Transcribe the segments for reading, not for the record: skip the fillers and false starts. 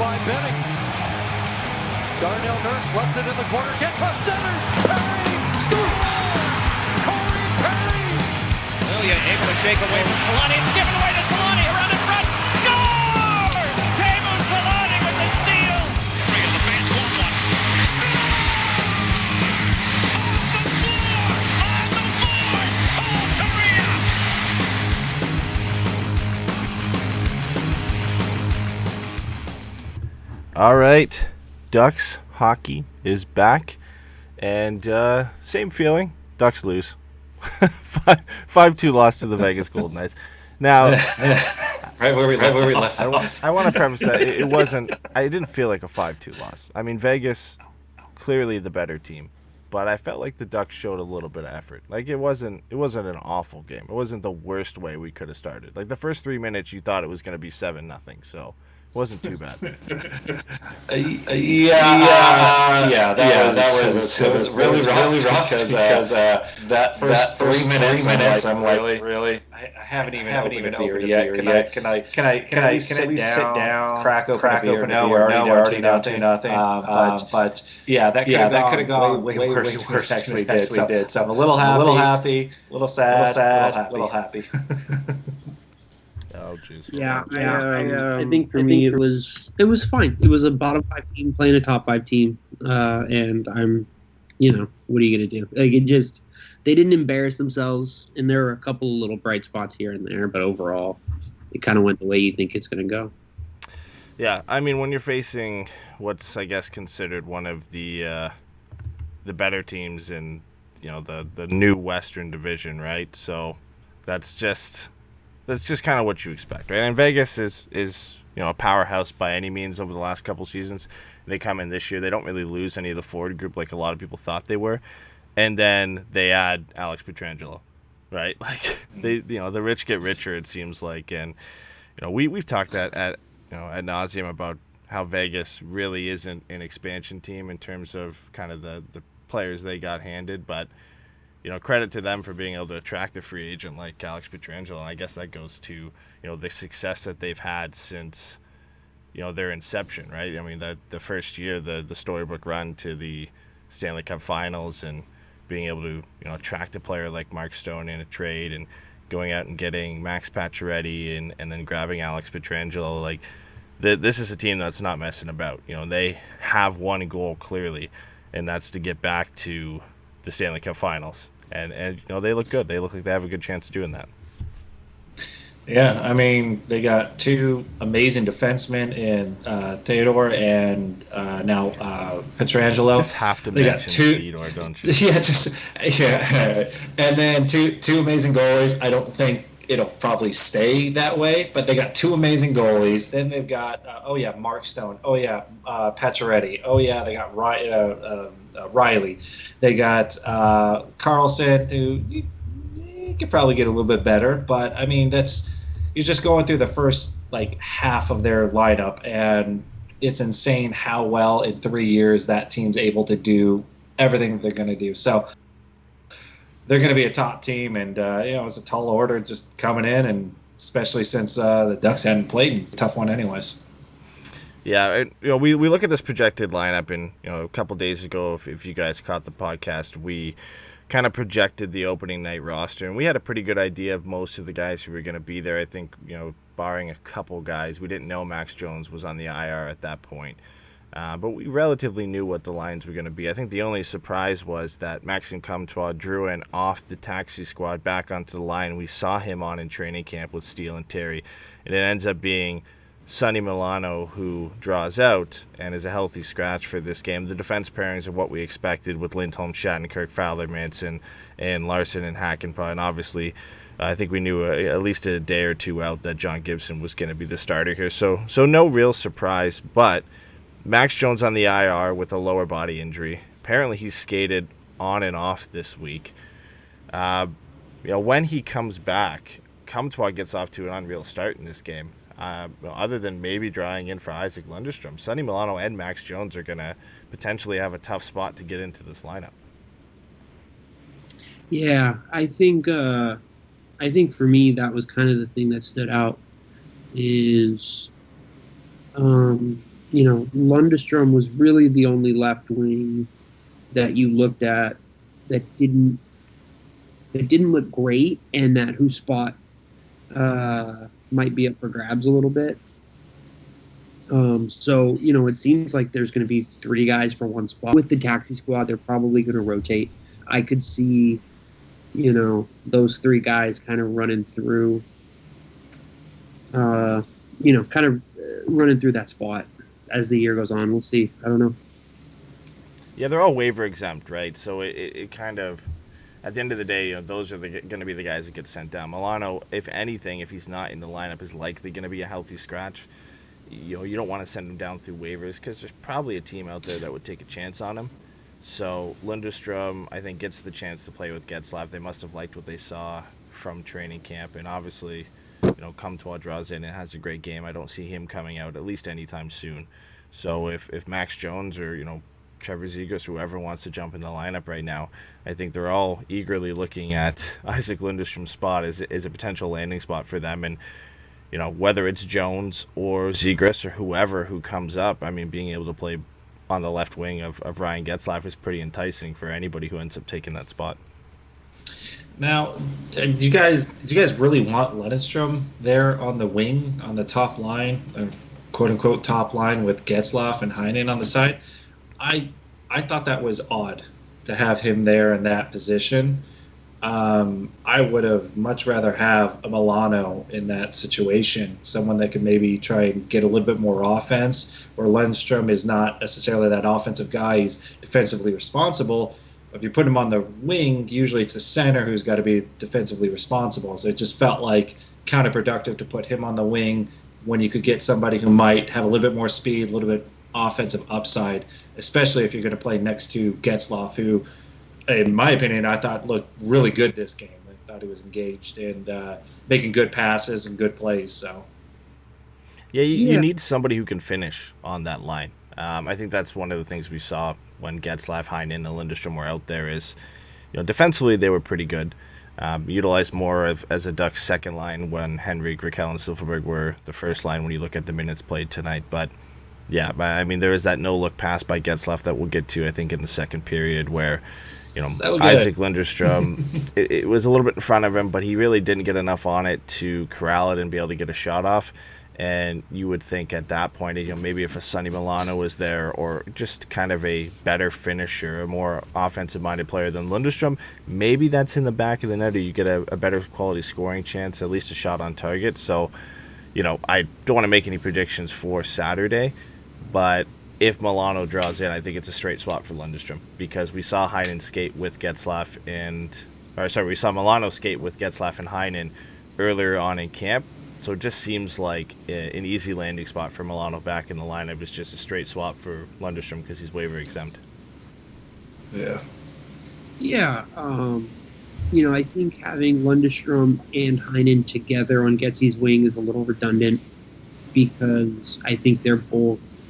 by Benning. Darnell Nurse left it in the corner, gets up center. Perry scores! Corey Perry! Ilya able to shake away from Solani. It's given away to Solani around in front. Score! Teemu Solani with the steal. Three of the fans want one. Score! Off the floor! On the board! Paul Kariya! All right, Ducks hockey is back, and same feeling. Ducks lose. 5-2 loss to the Vegas Golden Knights. Now, right where we left. I want to preface that it wasn't. I didn't feel like a 5-2 loss. I mean, Vegas clearly the better team, but I felt like the Ducks showed a little bit of effort. Like it wasn't an awful game. It wasn't the worst way we could have started. Like the first 3 minutes, you thought it was going to be 7-0. So. Wasn't too bad. That was really rough because that first 3 minutes I'm like, really, I haven't even opened a beer yet. Can I at least sit down, crack open a beer? No, we're already down to nothing. But yeah, that could have gone way worse. Actually did. So I'm a little happy, a little sad, a little happy. Oh, jeez. Yeah, I think for me it was fine. It was a bottom 5 team playing a top 5 team, and I'm, what are you gonna do? Like they didn't embarrass themselves, and there were a couple of little bright spots here and there, but overall, it kind of went the way you think it's gonna go. Yeah, I mean, when you're facing what's I guess considered one of the better teams in the new Western Division, right? So that's just kind of what you expect, right? And Vegas is a powerhouse by any means over the last couple seasons. They come in this year, they don't really lose any of the forward group like a lot of people thought they were, and then they add Alex Pietrangelo, right? Like the rich get richer, it seems like, and we've talked ad nauseum about how Vegas really isn't an expansion team in terms of kind of the players they got handed, but. Credit to them for being able to attract a free agent like Alex Pietrangelo, and I guess that goes to, the success that they've had since, their inception, right? I mean, the first year, the storybook run to the Stanley Cup Finals and being able to, attract a player like Mark Stone in a trade and going out and getting Max Pacioretty and then grabbing Alex Pietrangelo, like, this is a team that's not messing about. They have one goal clearly, and that's to get back to the Stanley Cup Finals, and they look good. They look like they have a good chance of doing that. Yeah, I mean, they got 2 amazing defensemen in Theodore and now Pietrangelo. Just have to mention mention Theodore, don't you? Yeah, and then two amazing goalies. I don't think it'll probably stay that way, but they got 2 amazing goalies. Then they've got Mark Stone. Pacioretty. They got Riley. They got Carlson, who you could probably get a little bit better, but I mean you're just going through the first half of their lineup, and it's insane how well in 3 years that team's able to do everything they're going to do. So they're going to be a top team, and it's a tall order just coming in, and especially since the Ducks hadn't played, it's a tough one anyways. Yeah, we look at this projected lineup, and a couple days ago, if you guys caught the podcast, we kind of projected the opening night roster, and we had a pretty good idea of most of the guys who were going to be there. I think, barring a couple guys, we didn't know Max Jones was on the IR at that point, but we relatively knew what the lines were going to be. I think the only surprise was that Maxime Comtois drew in off the taxi squad back onto the line. We saw him on in training camp with Steele and Terry, and it ends up being Sonny Milano who draws out and is a healthy scratch for this game. The defense pairings are what we expected with Lindholm, Shattenkirk, Fowler, Manson, and Larson and Hakanpää. And obviously, I think we knew at least a day or two out that John Gibson was going to be the starter here. So no real surprise, but Max Jones on the IR with a lower body injury. Apparently he's skated on and off this week. When he comes back, Comtois gets off to an unreal start in this game. Other than maybe drawing in for Isaac Lundestrom, Sonny Milano and Max Jones are going to potentially have a tough spot to get into this lineup. Yeah, I think for me that was kind of the thing that stood out is Lundestrom was really the only left wing that you looked at that didn't look great, and that whose spot might be up for grabs a little bit. So it seems like there's going to be 3 guys for one spot. With the taxi squad, they're probably going to rotate. I could see, those 3 guys kind of running through, running through that spot as the year goes on. We'll see. I don't know. Yeah, they're all waiver exempt, right? So it kind of, at the end of the day, those are going to be the guys that get sent down. Milano, if anything, if he's not in the lineup, is likely going to be a healthy scratch. You don't want to send him down through waivers because there's probably a team out there that would take a chance on him. So Lundestrom, I think, gets the chance to play with Getzlaf. They must have liked what they saw from training camp, and obviously, Comtois draws in and has a great game. I don't see him coming out at least anytime soon. So if Max Jones or Trevor Zegras, whoever wants to jump in the lineup right now, I think they're all eagerly looking at Isaac Lundestrom's spot as a potential landing spot for them. And whether it's Jones or Zegras or whoever who comes up, I mean, being able to play on the left wing of Ryan Getzlaf is pretty enticing for anybody who ends up taking that spot. Now, did you guys really want Lundestrom there on the wing, on the top line, quote-unquote top line with Getzlaf and Heinen on the side? I thought that was odd to have him there in that position. I would have much rather have a Milano in that situation, someone that could maybe try and get a little bit more offense, where Lundstrom is not necessarily that offensive guy. He's defensively responsible. If you put him on the wing, usually it's the center who's got to be defensively responsible. So it just felt like counterproductive to put him on the wing when you could get somebody who might have a little bit more speed, a little bit offensive upside, especially if you're going to play next to Getzlaf, who, in my opinion, I thought looked really good this game. I thought he was engaged and making good passes and good plays. So, you need somebody who can finish on that line. I think that's one of the things we saw when Getzlaf, Heinen, and Lundestrom were out there is, defensively they were pretty good. Utilized more as a Ducks second line when Henry, Grickel, and Silverberg were the first line when you look at the minutes played tonight. But yeah, I mean, there is that no-look pass by Getzlaf that we'll get to, I think, in the second period where, Isaac Lundestrom, it was a little bit in front of him, but he really didn't get enough on it to corral it and be able to get a shot off. And you would think at that point, maybe if a Sonny Milano was there or just kind of a better finisher, a more offensive-minded player than Lundestrom, maybe that's in the back of the net or you get a better quality scoring chance, at least a shot on target. So, I don't want to make any predictions for Saturday, but if Milano draws in, I think it's a straight swap for Lundestrom because we saw Heinen skate with Getzlaf we saw Milano skate with Getzlaf and Heinen earlier on in camp. So it just seems like an easy landing spot for Milano back in the lineup. It's just a straight swap for Lundestrom because he's waiver exempt. Yeah. Yeah. I think having Lundestrom and Heinen together on Getsy's wing is a little redundant because I think they're both,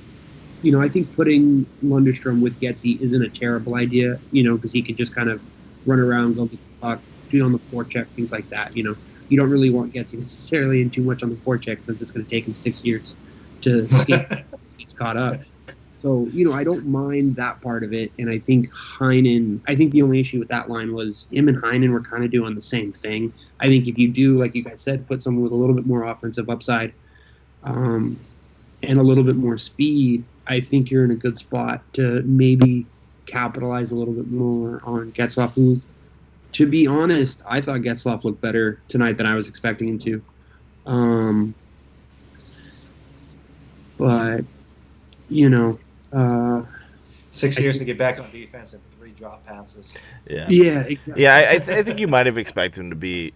I think putting Lundestrom with Getsy isn't a terrible idea, because he could just kind of run around, go get the puck, do on the forecheck, things like that, You don't really want Getsy necessarily in too much on the forecheck since it's going to take him 6 years to get caught up. So, I don't mind that part of it. And I think the only issue with that line was him and Heinen were kind of doing the same thing. I think if you do, like you guys said, put someone with a little bit more offensive upside and a little bit more speed, I think you're in a good spot to maybe capitalize a little bit more on Getzlaf, who, to be honest, I thought Getzlaf looked better tonight than I was expecting him to. But, 6 years to get back on defense and 3 drop passes. Yeah, exactly. Yeah, I think you might have expected him to be,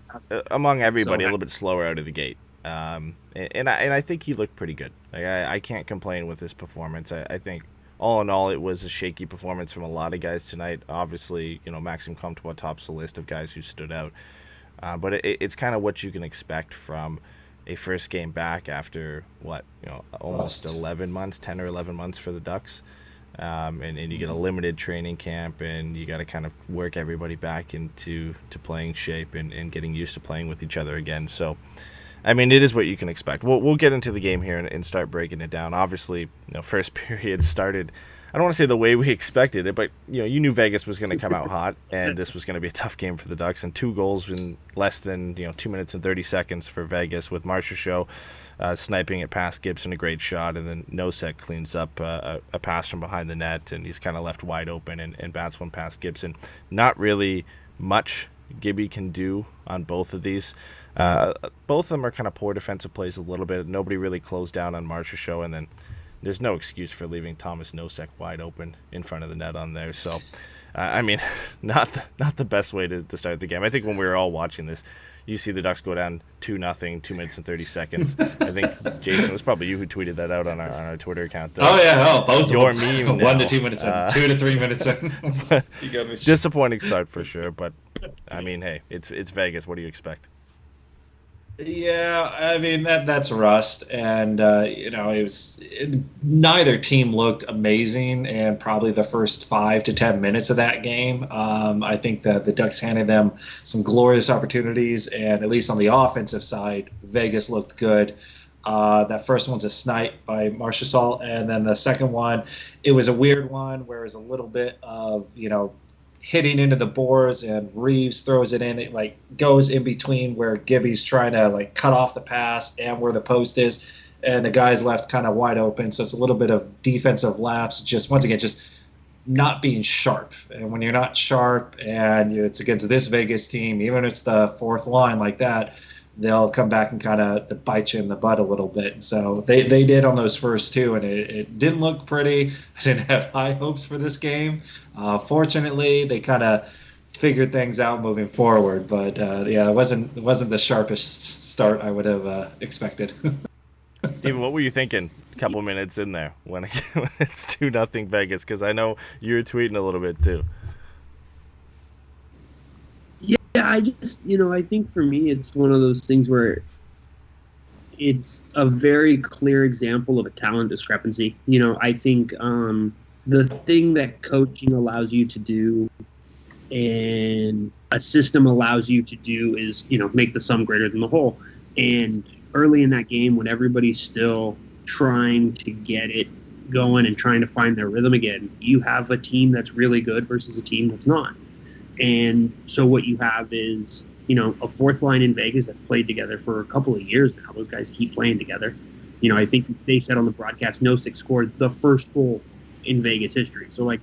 among everybody, a little bit slower out of the gate. And I think he looked pretty good. Like I can't complain with his performance. I think all in all, it was a shaky performance from a lot of guys tonight. Obviously, Maxim Comtois tops the list of guys who stood out. But it's kind of what you can expect from a first game back after, almost 11 months, 10 or 11 months for the Ducks. And you get a limited training camp, and you got to kind of work everybody back into playing shape and getting used to playing with each other again. So I mean, it is what you can expect. We'll get into the game here and start breaking it down. Obviously, first period started, I don't want to say the way we expected it, but you knew Vegas was going to come out hot, and this was going to be a tough game for the Ducks. And 2 goals in less than 2 minutes and 30 seconds for Vegas, with Marchessault sniping it past Gibson, a great shot, and then Nosek cleans up a pass from behind the net, and he's kind of left wide open and bats one past Gibson. Not really much Gibby can do on both of these. Both of them are kind of poor defensive plays a little bit. Nobody really closed down on Marchessault, and then there's no excuse for leaving Thomas Nosek wide open in front of the net on there. So, I mean, not the best way to start the game. I think when we were all watching this, you see the Ducks go down 2-0, 2 minutes and 30 seconds. I think, Jason, it was probably you who tweeted that out on our Twitter account. Oh, yeah. Both your of them. meme 1 to 2 minutes in, 2 to 3 minutes in. Disappointing start for sure, but, I mean, hey, it's Vegas. What do you expect? Yeah, I mean that's rust, and neither team looked amazing, and probably the first 5 to 10 minutes of that game, I think that the Ducks handed them some glorious opportunities, and at least on the offensive side, Vegas looked good. That first one's a snipe by Marchessault, and then the second one, it was a weird one where it was a little bit of hitting into the boards, and Reeves throws it in. It goes in between where Gibby's trying to cut off the pass and where the post is, and the guy's left kind of wide open. So it's a little bit of defensive lapse. Just once again, just not being sharp. And when you're not sharp, and it's against this Vegas team, even if it's the fourth line like that, they'll come back and kind of bite you in the butt a little bit. So they did on those first 2, and it didn't look pretty. I didn't have high hopes for this game. Fortunately, they kind of figured things out moving forward. But it wasn't the sharpest start I would have expected. Steven, what were you thinking a couple minutes in there when it's 2-0 Vegas? Because I know you were tweeting a little bit too. Yeah, I just, I think for me, it's one of those things where it's a very clear example of a talent discrepancy. I think the thing that coaching allows you to do and a system allows you to do is, make the sum greater than the whole. And early in that game, when everybody's still trying to get it going and trying to find their rhythm again, you have a team that's really good versus a team that's not. And so what you have is, a fourth line in Vegas that's played together for a couple of years now. Those guys keep playing together. I think they said on the broadcast, Nosek scored the first goal in Vegas history. So,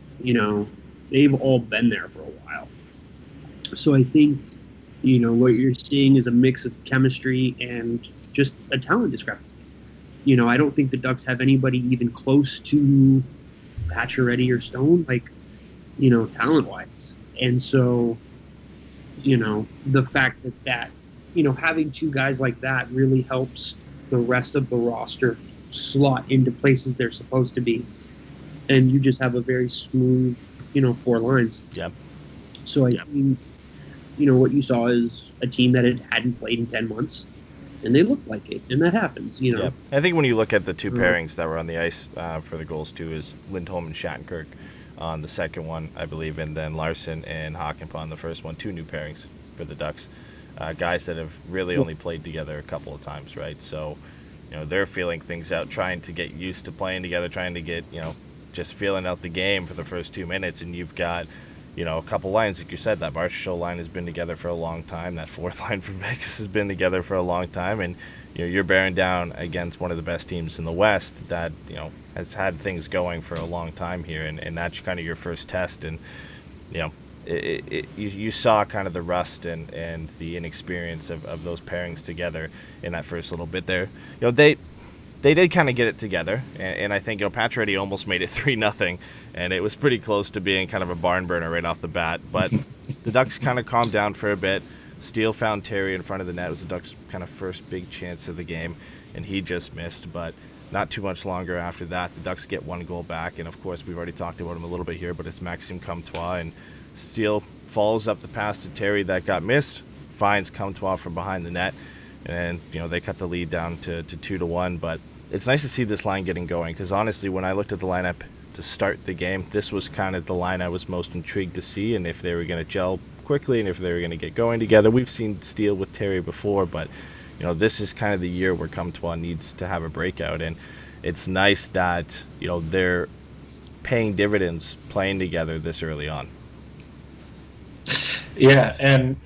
they've all been there for a while. So I think, what you're seeing is a mix of chemistry and just a talent discrepancy. I don't think the Ducks have anybody even close to Pacioretty or Stone, talent-wise. And so, the fact that having 2 guys like that really helps the rest of the roster slot into places they're supposed to be. And you just have a very smooth, 4 lines. Yeah. So I think, what you saw is a team that hadn't played in 10 months, and they looked like it, and that happens, Yeah. I think when you look at the 2 pairings that were on the ice for the goals too, is Lindholm and Shattenkirk on the second one, I believe, and then Larson and Hakanpää on the first one. 2 new pairings for the Ducks. Guys that have really only played together a couple of times, right? So, they're feeling things out, trying to get used to playing together, trying to get, just feeling out the game for the first 2 minutes. And you've got, a couple lines, like you said, that Marchessault line has been together for a long time. That fourth line for Vegas has been together for a long time. And, you're bearing down against one of the best teams in the West that, has had things going for a long time here. And that's kind of your first test. And, you saw kind of the rust and the inexperience of those pairings together in that first little bit there. They did kind of get it together, and I think Pacioretty almost made it 3-0, and it was pretty close to being kind of a barn burner right off the bat. But the Ducks kind of calmed down for a bit. Steele found Terry in front of the net. It was the Ducks' kind of first big chance of the game, and he just missed. But not too much longer after that, the Ducks get 1 goal back, and of course we've already talked about him a little bit here, but it's Maxime Comtois, and Steele follows up the pass to Terry that got missed, finds Comtois from behind the net, and they cut the lead down to 2-1. But it's nice to see this line getting going, because honestly, when I looked at the lineup to start the game, this was kind of the line I was most intrigued to see, and if they were going to gel quickly and if they were going to get going together. We've seen Steele with Terry before, but this is kind of the year where Comtois needs to have a breakout, and it's nice that they're paying dividends playing together this early on. Yeah, and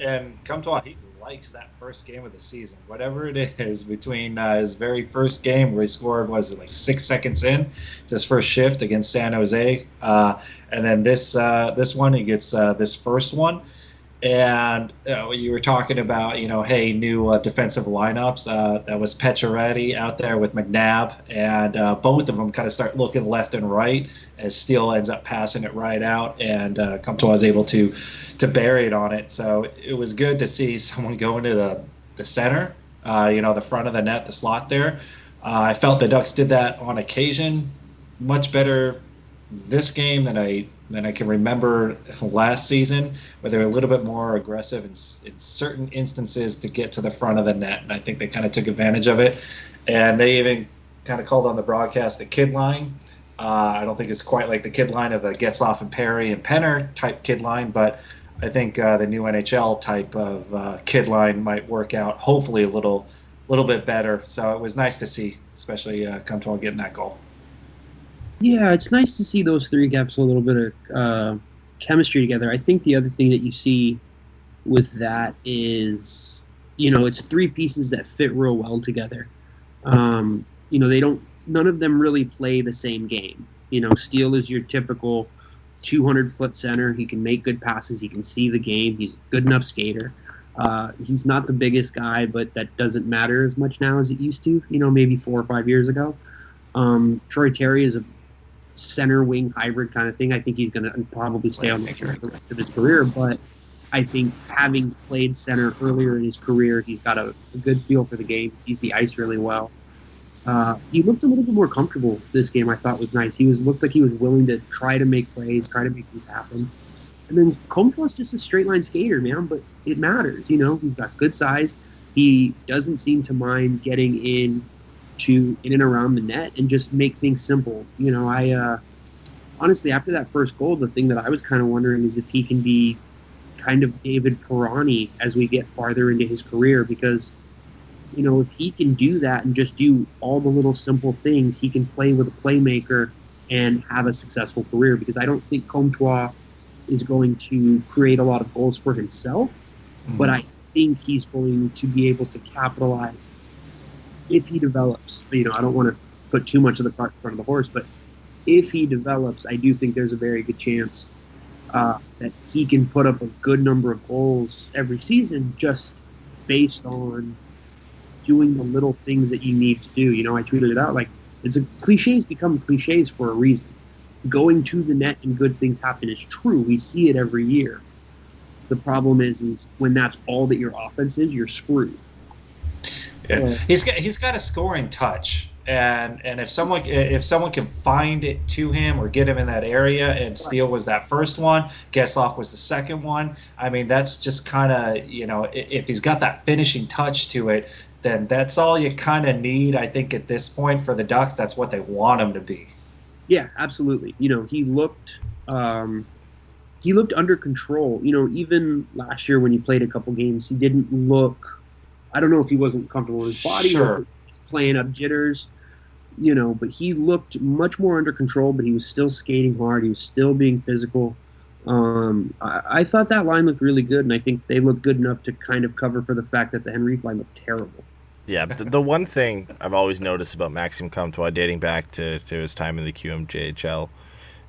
Comtois, he likes that first game of the season, whatever it is, between his very first game where he scored, was it like 6 seconds in? It's his first shift against San Jose, and then this one he gets this first one. And you were talking about, hey, new defensive lineups. That was Pacioretty out there with McNabb, and both of them kind of start looking left and right as Steele ends up passing it right out, and Comtois is able to bury it on it. So it was good to see someone go into the center, the front of the net, the slot there. I felt the Ducks did that on occasion much better this game than I can remember last season, where they were a little bit more aggressive in certain instances to get to the front of the net, and I think they kind of took advantage of it. And they even kind of called on the broadcast the kid line. I don't think it's quite like the kid line of the Getzlaf and Perry and Penner type kid line, but I think the new NHL type of kid line might work out, hopefully a little bit better. So it was nice to see, especially Comtois getting that goal. Yeah, it's nice to see those three gaps a little bit of chemistry together. I think the other thing that you see with that is, it's three pieces that fit real well together. None of them really play the same game. Steele is your typical 200-foot center. He can make good passes. He can see the game. He's a good enough skater. He's not the biggest guy, but that doesn't matter as much now as it used to, maybe 4 or 5 years ago. Troy Terry is a center wing hybrid kind of thing. I think he's going to probably stay on the rest of his career, but I think having played center earlier in his career, he's got a good feel for the game. He sees the ice really well. He looked a little bit more comfortable this game. I thought was nice. Looked like he was willing to try to make plays, try to make things happen. And then Comtois is just a straight line skater, man, but it matters. He's got good size. He doesn't seem to mind getting in and around the net and just make things simple. I honestly, after that first goal, the thing that I was kind of wondering is if he can be kind of David Perroni as we get farther into his career, because if he can do that and just do all the little simple things, he can play with a playmaker and have a successful career, because I don't think Comtois is going to create a lot of goals for himself, but I think he's going to be able to capitalize if he develops. I don't want to put too much of the cart in front of the horse, but if he develops, I do think there's a very good chance that he can put up a good number of goals every season just based on doing the little things that you need to do. I tweeted it out, like, cliches become cliches for a reason. Going to the net and good things happen is true. We see it every year. The problem is when that's all that your offense is, you're screwed. Yeah. He's got a scoring touch, and if someone can find it to him or get him in that area, and Steele was that first one, Getzlaf was the second one. I mean, that's just kind of, if he's got that finishing touch to it, then that's all you kind of need. I think at this point for the Ducks, that's what they want him to be. Yeah, absolutely. He looked under control. Even last year when he played a couple games, he didn't look. I don't know if he wasn't comfortable with his body, sure, or he's playing up jitters, but he looked much more under control, but he was still skating hard. He was still being physical. I thought that line looked really good, and I think they looked good enough to kind of cover for the fact that the Henrique line looked terrible. Yeah, the one thing I've always noticed about Maxime Comtois, dating back to his time in the QMJHL,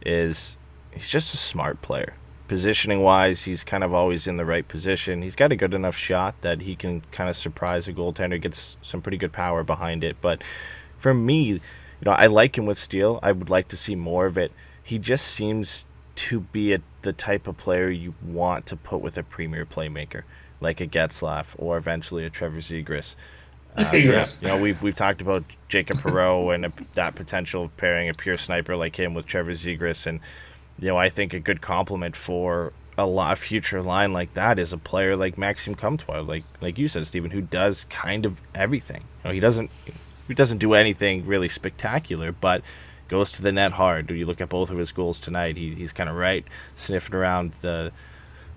is he's just a smart player. Positioning-wise, he's kind of always in the right position. He's got a good enough shot that he can kind of surprise a goaltender, gets some pretty good power behind it. But for me, I like him with Steele. I would like to see more of it. He just seems to be the type of player you want to put with a premier playmaker, like a Getzlaf or eventually a Trevor Zegras. We've talked about Jacob Perreault and that potential of pairing a pure sniper like him with Trevor Zegras, and I think a good complement for a future line like that is a player like Maxime Comtois, like you said, Stephen, who does kind of everything. He doesn't do anything really spectacular, but goes to the net hard. You look at both of his goals tonight, he's kind of right sniffing around the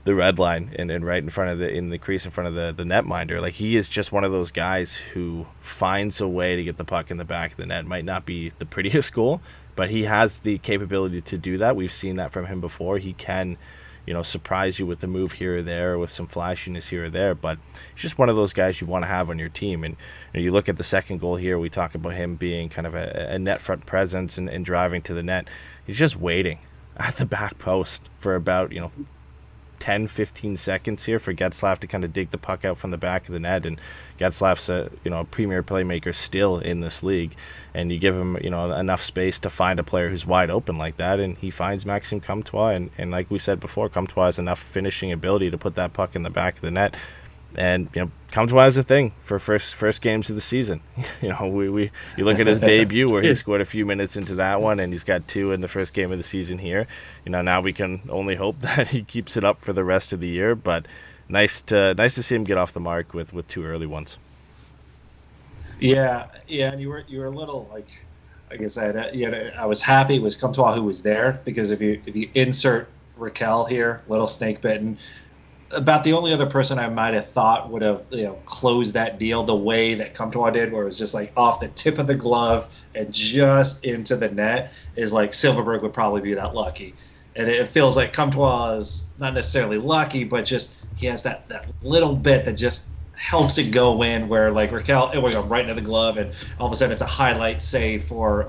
the red line and right in front of the crease in front of the netminder. Like, he is just one of those guys who finds a way to get the puck in the back of the net. Might not be the prettiest goal, but he has the capability to do that. We've seen that from him before. He can, surprise you with a move here or there, with some flashiness here or there, but he's just one of those guys you want to have on your team. And you look at the second goal here, we talk about him being kind of a net front presence and driving to the net. He's just waiting at the back post for about, 10-15 seconds here for Getzlaf to kind of dig the puck out from the back of the net. And Getzlaf's a premier playmaker still in this league, and you give him enough space to find a player who's wide open like that, and he finds Maxime Comtois, and like we said before, Comtois has enough finishing ability to put that puck in the back of the net. And Comtois is a thing for first games of the season. You look at his debut where he scored a few minutes into that one, and he's got 2 in the first game of the season here. Now we can only hope that he keeps it up for the rest of the year. But nice to see him get off the mark with 2 early ones. Yeah, and you were a little like I said, I was happy it was Comtois who was there, because if you insert Raquel here, little snake bitten. About the only other person I might have thought would have closed that deal the way that Comtois did, where it was just like off the tip of the glove and just into the net, is like Silverberg would probably be that lucky. And it feels like Comtois is not necessarily lucky, but just he has that little bit that just helps it go in, where like Raquel, it would go right into the glove, and all of a sudden it's a highlight save for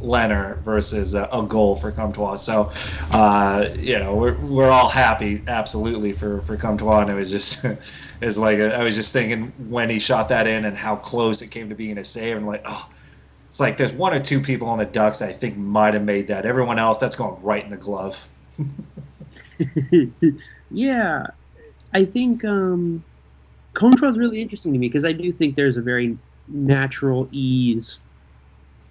Leonard versus a goal for Comtois. So, we're all happy, absolutely, for Comtois, and it was just, it's like I was just thinking when he shot that in and how close it came to being a save, and it's like there's 1 or 2 people on the Ducks that I think might have made that. Everyone else, that's going right in the glove. Yeah, I think. Comtois is really interesting to me, because I do think there's a very natural ease.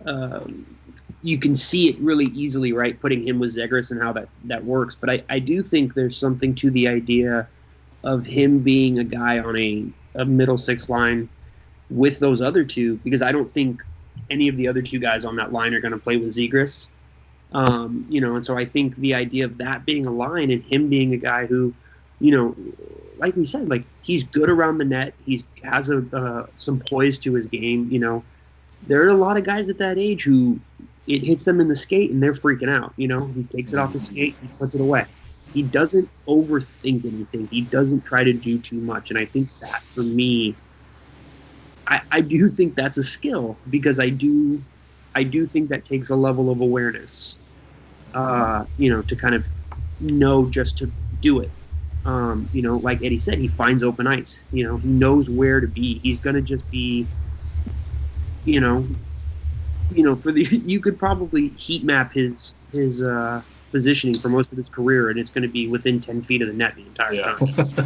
You can see it really easily, right, putting him with Zegras and how that works. But I do think there's something to the idea of him being a guy on a middle 6 line with those other 2, because I don't think any of the other 2 guys on that line are going to play with Zegras. And so I think the idea of that being a line and him being a guy who, like we said, like, he's good around the net. He has some poise to his game. There are a lot of guys at that age who it hits them in the skate and they're freaking out. He takes it off the skate, he puts it away. He doesn't overthink anything. He doesn't try to do too much. And I think that, for me, I do think that's a skill, because I do think that takes a level of awareness, to kind of know just to do it. Like Eddy said, he finds open ice. He knows where to be. He's going to just be, you could probably heat map his positioning for most of his career, and it's going to be within 10 feet of the net the entire time.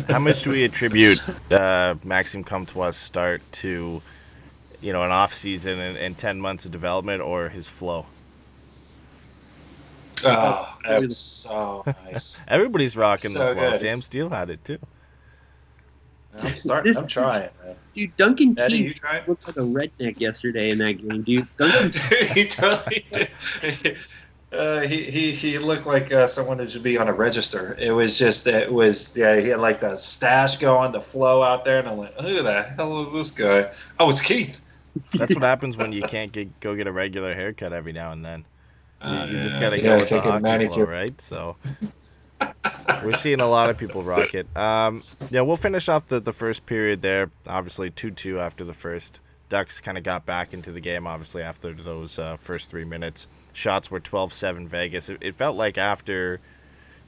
How much do we attribute Maxime Comtois' start to, an off season and 10 months of development, or his flow? Oh, that was so nice. Everybody's rocking So the flow. good. Sam Steele had it too. I'm trying, man. Dude, Duncan Eddie, you Keith trying? looked like a redneck yesterday in that game, dude. Duncan He totally did. He looked like someone that should be on a register. He had like the stash going, the flow out there, and I'm like, who the hell is this guy? Oh, it's Keith. That's what happens when you can't go get a regular haircut every now and then. You just gotta go with the hockey flow, right? So we're seeing a lot of people rock it. We'll finish off the first period there. Obviously 2-2 after the first. Ducks kind of got back into the game, obviously, after those first 3 minutes. Shots were 12-7 Vegas. It felt like after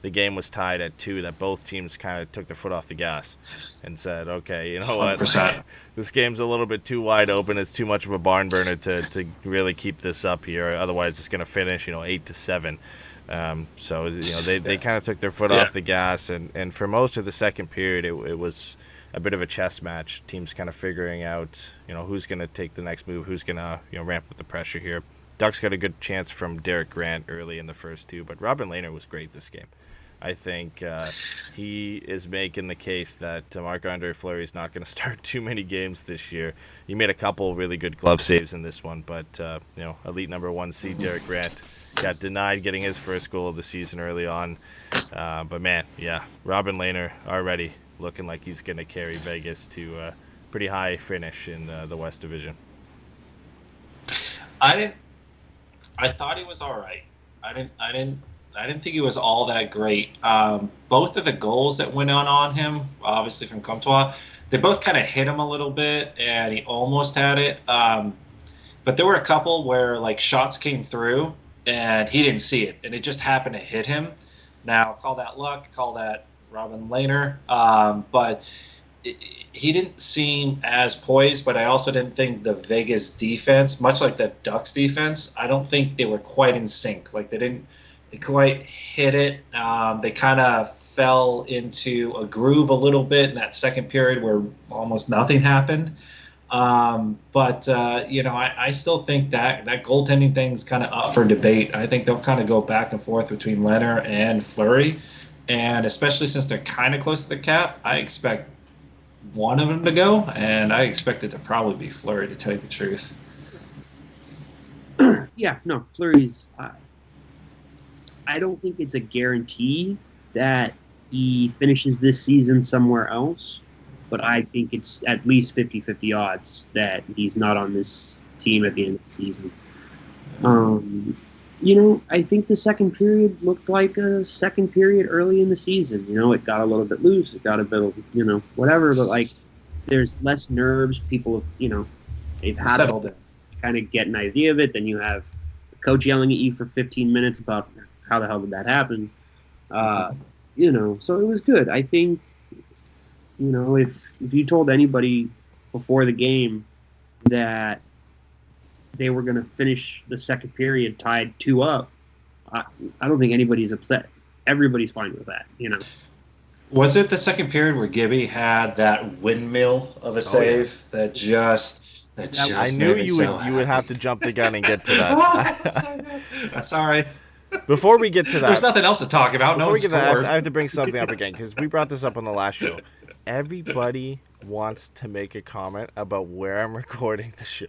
the game was tied at 2 that both teams kind of took their foot off the gas and said, okay, you know what? 100%. This game's a little bit too wide open. It's too much of a barn burner to really keep this up here. Otherwise, it's going to finish, 8-7. So they kind of took their foot off the gas. And for most of the second period, it was a bit of a chess match. Teams kind of figuring out, who's going to take the next move, who's going to, ramp up the pressure here. Ducks got a good chance from Derek Grant early in the first 2, but Robin Lehner was great this game. I think he is making the case that Marc-Andre Fleury is not going to start too many games this year. He made a couple really good glove saves in this one, but elite number 1 seed Derek Grant got denied getting his first goal of the season early on. But man, yeah, Robin Lehner already looking like he's going to carry Vegas to a pretty high finish in the West Division. I thought he was all right. I didn't think he was all that great. Both of the goals that went on him, obviously from Comtois, they both kind of hit him a little bit, and he almost had it. But there were a couple where like shots came through, and he didn't see it, and it just happened to hit him. Now, call that luck, call that Robin Lehner, but he didn't seem as poised. But I also didn't think the Vegas defense, much like the Ducks defense, I don't think they were quite in sync. Like they didn't quite hit it. They kind of fell into a groove a little bit in that second period where almost nothing happened. But I still think that goaltending thing's kind of up for debate. I think they'll kind of go back and forth between Lehner and Fleury. And especially since they're kind of close to the cap, I expect one of them to go, and I expect it to probably be Fleury, to tell you the truth. Yeah, no, Fleury's. I don't think it's a guarantee that he finishes this season somewhere else, but I think it's at least 50-50 odds that he's not on this team at the end of the season. I think the second period looked like a second period early in the season. It got a little bit loose. It got a bit, whatever. But, like, there's less nerves. People have, they've had settled to kind of get an idea of it. Then you have the coach yelling at you for 15 minutes about how the hell did that happen. So it was good. I think, if you told anybody before the game that they were going to finish the second period tied 2-up, I don't think anybody's upset. Everybody's fine with that, Was it the second period where Gibby had that windmill of a save that just I knew you would have to jump the gun and get to that. Sorry. Before we get to that, there's nothing else to talk about. I have to bring something up again because we brought this up on the last show. Everybody wants to make a comment about where I'm recording the show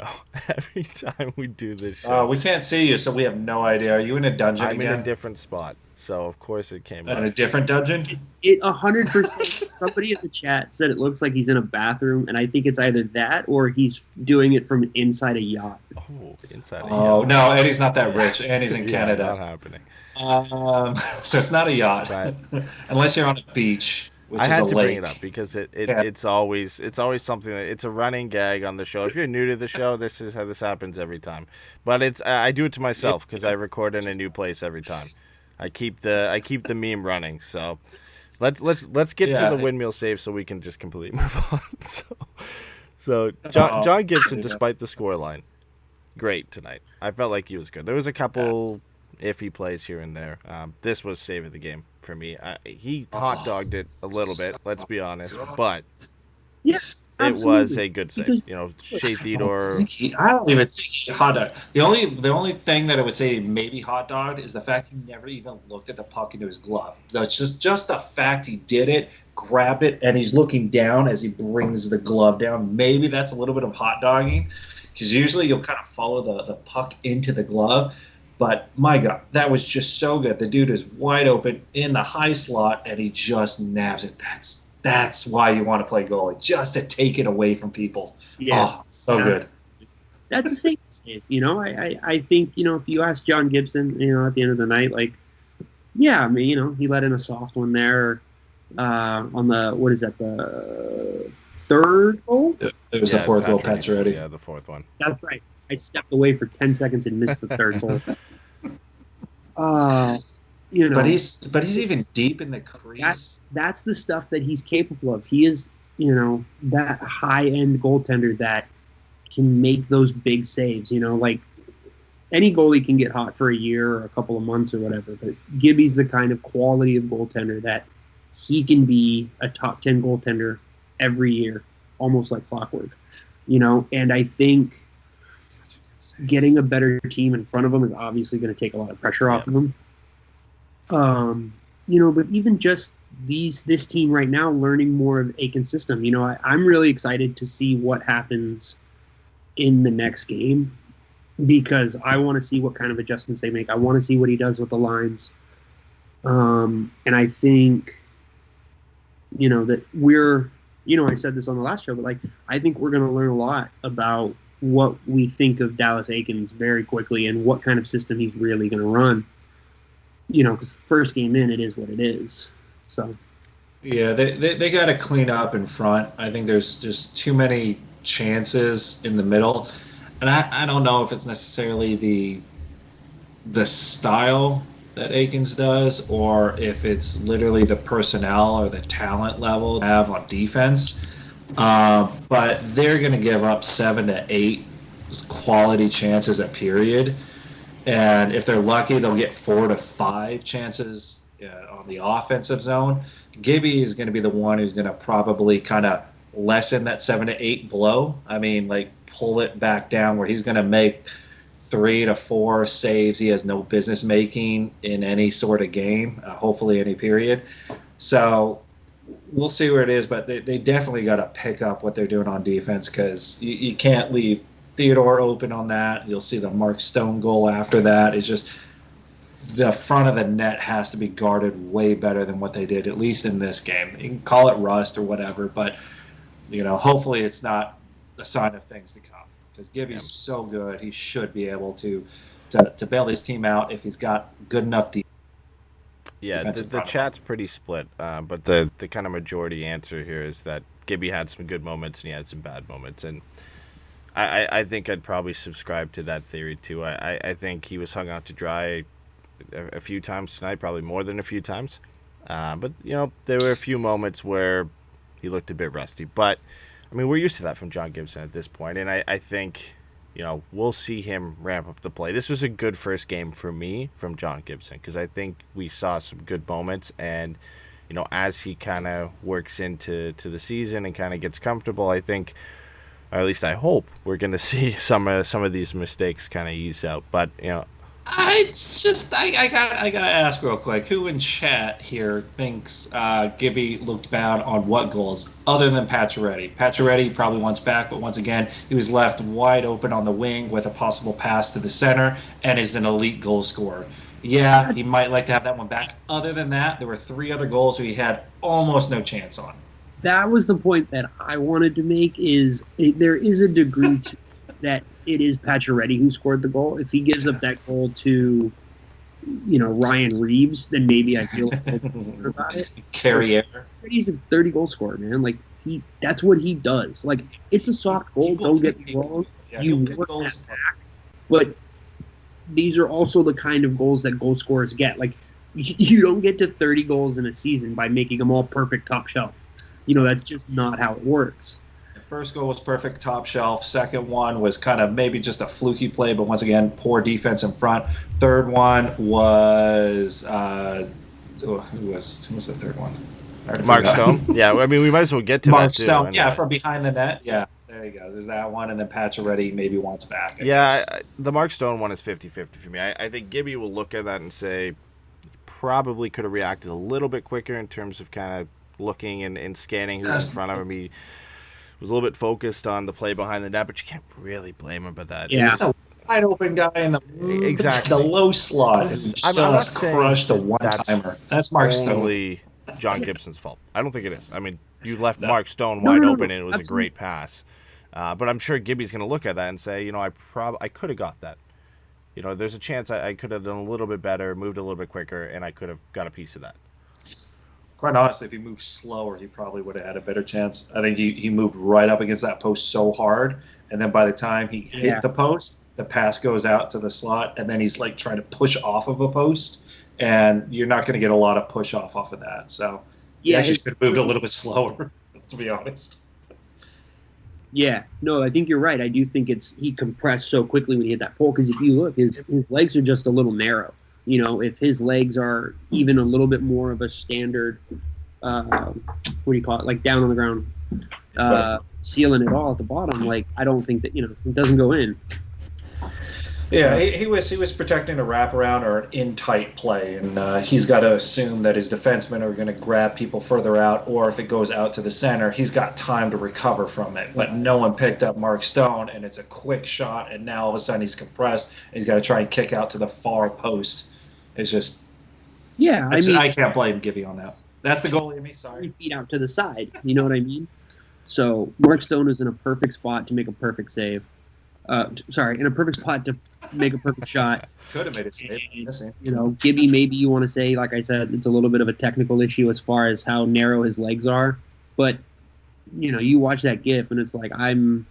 every time we do this show. We can't see you, so we have no idea. Are you in a dungeon I'm again? in a different spot, so of course it came up. In a different dungeon? It 100%. Somebody in the chat said it looks like he's in a bathroom, and I think it's either that or he's doing it from inside a yacht. Oh, inside a yacht. Oh, no, Eddie's not that rich, and he's in Canada. Not happening. So it's not a yacht, Right. Unless you're on a beach. I had to bring it up because it's always something that it's a running gag on the show. If you're new to the show, this is how this happens every time. But I do it to myself because I record in a new place every time. I keep the meme running. So let's get to the windmill save so we can just completely move on. So John Gibson, despite the scoreline, great tonight. I felt like he was good. There was a couple iffy plays here and there. This was save of the game for me. He hot dogged it a little bit, let's be honest, but it was a good save. Shea Theodore. I don't even think he hot dogged. The only thing that I would say maybe hot dogged is the fact he never even looked at the puck into his glove. So it's just the fact he did it, grabbed it, and he's looking down as he brings the glove down. Maybe that's a little bit of hot dogging, because usually you'll kind of follow the puck into the glove. But, my God, that was just so good. The dude is wide open in the high slot, and he just nabs it. That's why you want to play goalie, just to take it away from people. Yeah. Oh, so good. That's a safe save. I think, if you ask John Gibson, at the end of the night, he let in a soft one there on the, what is that, the third goal? It was the fourth goal, Pacioretty. Yeah, the fourth one. That's right. I stepped away for 10 seconds and missed the third goal. But he's even deep in the crease. That's the stuff that he's capable of. He is, that high-end goaltender that can make those big saves. Like any goalie can get hot for a year or a couple of months or whatever, but Gibby's the kind of quality of goaltender that he can be a top 10 goaltender every year, almost like clockwork. And I think getting a better team in front of him is obviously going to take a lot of pressure off of him. But even just this team right now learning more of Aiken's system, I'm really excited to see what happens in the next game. because I want to see what kind of adjustments they make. I want to see what he does with the lines. And I think, that we're, I said this on the last show, but I think we're going to learn a lot about what we think of Dallas Eakins very quickly and what kind of system he's really going to run. Because first game in, it is what it is. So. Yeah, they got to clean up in front. I think there's just too many chances in the middle. And I don't know if it's necessarily the style that Eakins does, or if it's literally the personnel or the talent level they have on defense. But they're going to give up 7 to 8 quality chances a period. And if they're lucky, they'll get 4 to 5 chances on the offensive zone. Gibby is going to be the one who's going to probably kind of lessen that 7 to 8 blow. I mean, pull it back down where he's going to make 3 to 4 saves he has no business making in any sort of game, hopefully any period. So we'll see where it is, but they definitely got to pick up what they're doing on defense, because you can't leave Theodore open on that. You'll see the Mark Stone goal after that. It's just the front of the net has to be guarded way better than what they did, at least in this game. You can call it rust or whatever, but hopefully it's not a sign of things to come. Because Gibby's so good, he should be able to bail his team out if he's got good enough defense. Yeah, the chat's pretty split, but the kind of majority answer here is that Gibby had some good moments and he had some bad moments, and I think I'd probably subscribe to that theory too. I think he was hung out to dry a few times tonight, probably more than a few times, but there were a few moments where he looked a bit rusty, but I mean, we're used to that from John Gibson at this point, and I think, we'll see him ramp up the play. This was a good first game for me from John Gibson, because I think we saw some good moments, and, as he kind of works into the season and kind of gets comfortable, I think, or at least I hope, we're going to see some of these mistakes kind of ease out. But, I gotta ask real quick, who in chat here thinks Gibby looked bad on what goals other than Pacioretty? Pacioretty probably wants back, but once again, he was left wide open on the wing with a possible pass to the center and is an elite goal scorer. Yeah, he might like to have that one back. Other than that, there were 3 other goals he had almost no chance on. That was the point that I wanted to make, there is a degree to that it is Pacioretty who scored the goal. If he gives up that goal to, Ryan Reeves, then maybe I feel a little better about it. Carrier. He's a 30-goal scorer, man. That's what he does. It's a soft goal, don't get me wrong. You want that back. But these are also the kind of goals that goal scorers get. You don't get to 30 goals in a season by making them all perfect top shelf. That's just not how it works. First goal was perfect top shelf. Second one was kind of maybe just a fluky play, but once again, poor defense in front. Third one was who was the third one? Mark Stone. Yeah, I mean, we might as well get to Mark that too. Stone. Yeah, from behind the net. Yeah, there you go. There's that one, and then Pacioretty maybe wants back. The Mark Stone one is 50-50 for me. I think Gibby will look at that and say probably could have reacted a little bit quicker in terms of kind of looking and scanning who's in front of him. He was a little bit focused on the play behind the net, but you can't really blame him about that. Yeah. A wide open guy in the low slot. I'm not crushed a one-timer. That's Mark Stone. Only John Gibson's fault. I don't think it is. I mean, you left Mark Stone wide open, and it was absolutely a great pass. But I'm sure Gibby's going to look at that and say, I could have got that. There's a chance I could have done a little bit better, moved a little bit quicker, and I could have got a piece of that. Quite honestly, if he moved slower, he probably would have had a better chance. I think he moved right up against that post so hard, and then by the time he hit the post, the pass goes out to the slot, and then he's trying to push off of a post, and you're not going to get a lot of push off of that. So he actually should have moved a little bit slower, to be honest. Yeah, no, I think you're right. I do think he compressed so quickly when he hit that pole, because if you look, his legs are just a little narrow. If his legs are even a little bit more of a standard, what do you call it, down on the ground, sealing it all at the bottom, I don't think that, it doesn't go in. Yeah, he was protecting a wraparound or an in-tight play, and he's got to assume that his defensemen are going to grab people further out, or if it goes out to the center, he's got time to recover from it. But no one picked up Mark Stone, and it's a quick shot, and now all of a sudden he's compressed, and he's got to try and kick out to the far post. It's just, yeah, I can't blame Gibby on that. That's the goalie of me, sorry. Feet out to the side, you know what I mean? So Mark Stone is in a perfect spot to make a perfect save. In a perfect spot to make a perfect shot. Could have made a save. You know, Gibby, maybe you want to say, like I said, it's a little bit of a technical issue as far as how narrow his legs are. But, you know, you watch that GIF and it's like, I'm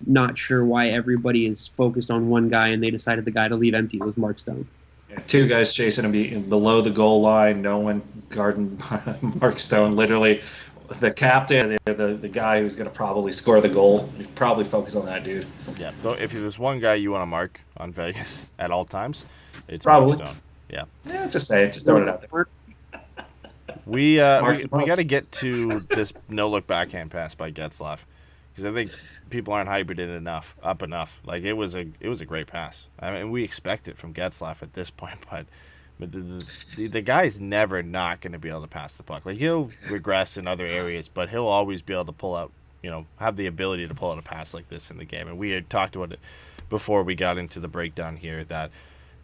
not sure why everybody is focused on one guy and they decided the guy to leave empty was Mark Stone. Yeah, two guys chasing him below the goal line, no one guarding Mark Stone, literally. The captain, the guy who's going to probably score the goal, you probably focus on that dude. Yeah, if there's one guy you want to mark on Vegas at all times, it's probably Mark Stone. Yeah. Yeah, just say it. Just throw it out there. We got to get to this no-look backhand pass by Getzlaf, because I think people aren't hyping it enough. Like, it was a great pass. I mean, we expect it from Getzlaf at this point, but the guy's never not going to be able to pass the puck. Like, he'll regress in other areas, but he'll always be able to pull out, have the ability to pull out a pass like this in the game. And we had talked about it before we got into the breakdown here that,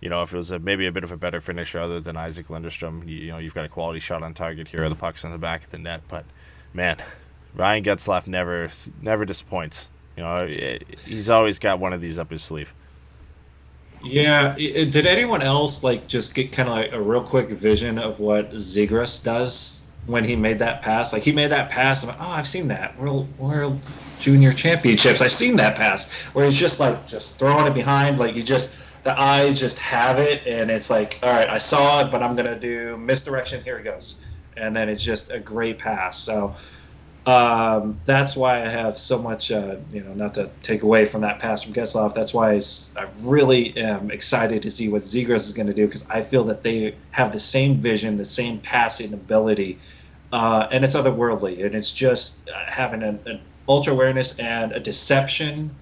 if it was maybe a bit of a better finisher other than Isaac Lindstrom, you've got a quality shot on target here. The puck's on the back of the net. But, man, Ryan Getzlaf never disappoints. He's always got one of these up his sleeve. Yeah. Did anyone else just get kind of a real quick vision of what Zegras does when he made that pass? Like, he made that pass. I'm like, I've seen that. World Junior Championships. I've seen that pass where he's just throwing it behind. Like, the eyes just have it, and it's like, all right, I saw it, but I'm gonna do misdirection. Here it goes, and then it's just a great pass. So. That's why I have so much, not to take away from that pass from Getzlaf. That's why I really am excited to see what Zegras is going to do, because I feel that they have the same vision, the same passing ability, and it's otherworldly. And it's just having an ultra awareness and a deception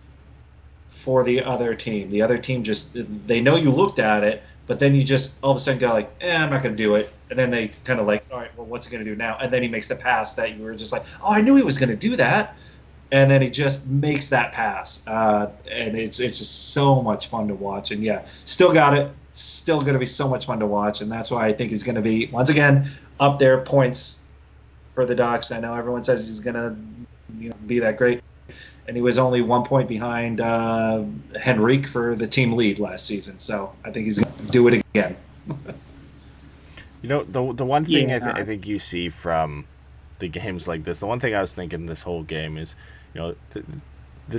for the other team. The other team they know you looked at it, but then you just all of a sudden go like, I'm not going to do it. And then they kind of like, all right, well, what's he going to do now? And then he makes the pass that you were just like, I knew he was going to do that. And then he just makes that pass. And it's just so much fun to watch. And, yeah, still got it. Still going to be so much fun to watch. And that's why I think he's going to be, once again, up there points for the Ducks. I know everyone says he's going to be that great. And he was only 1 point behind Henrique for the team lead last season. So I think he's going to do it again. The one thing I think you see from the games like this, the one thing I was thinking this whole game is, the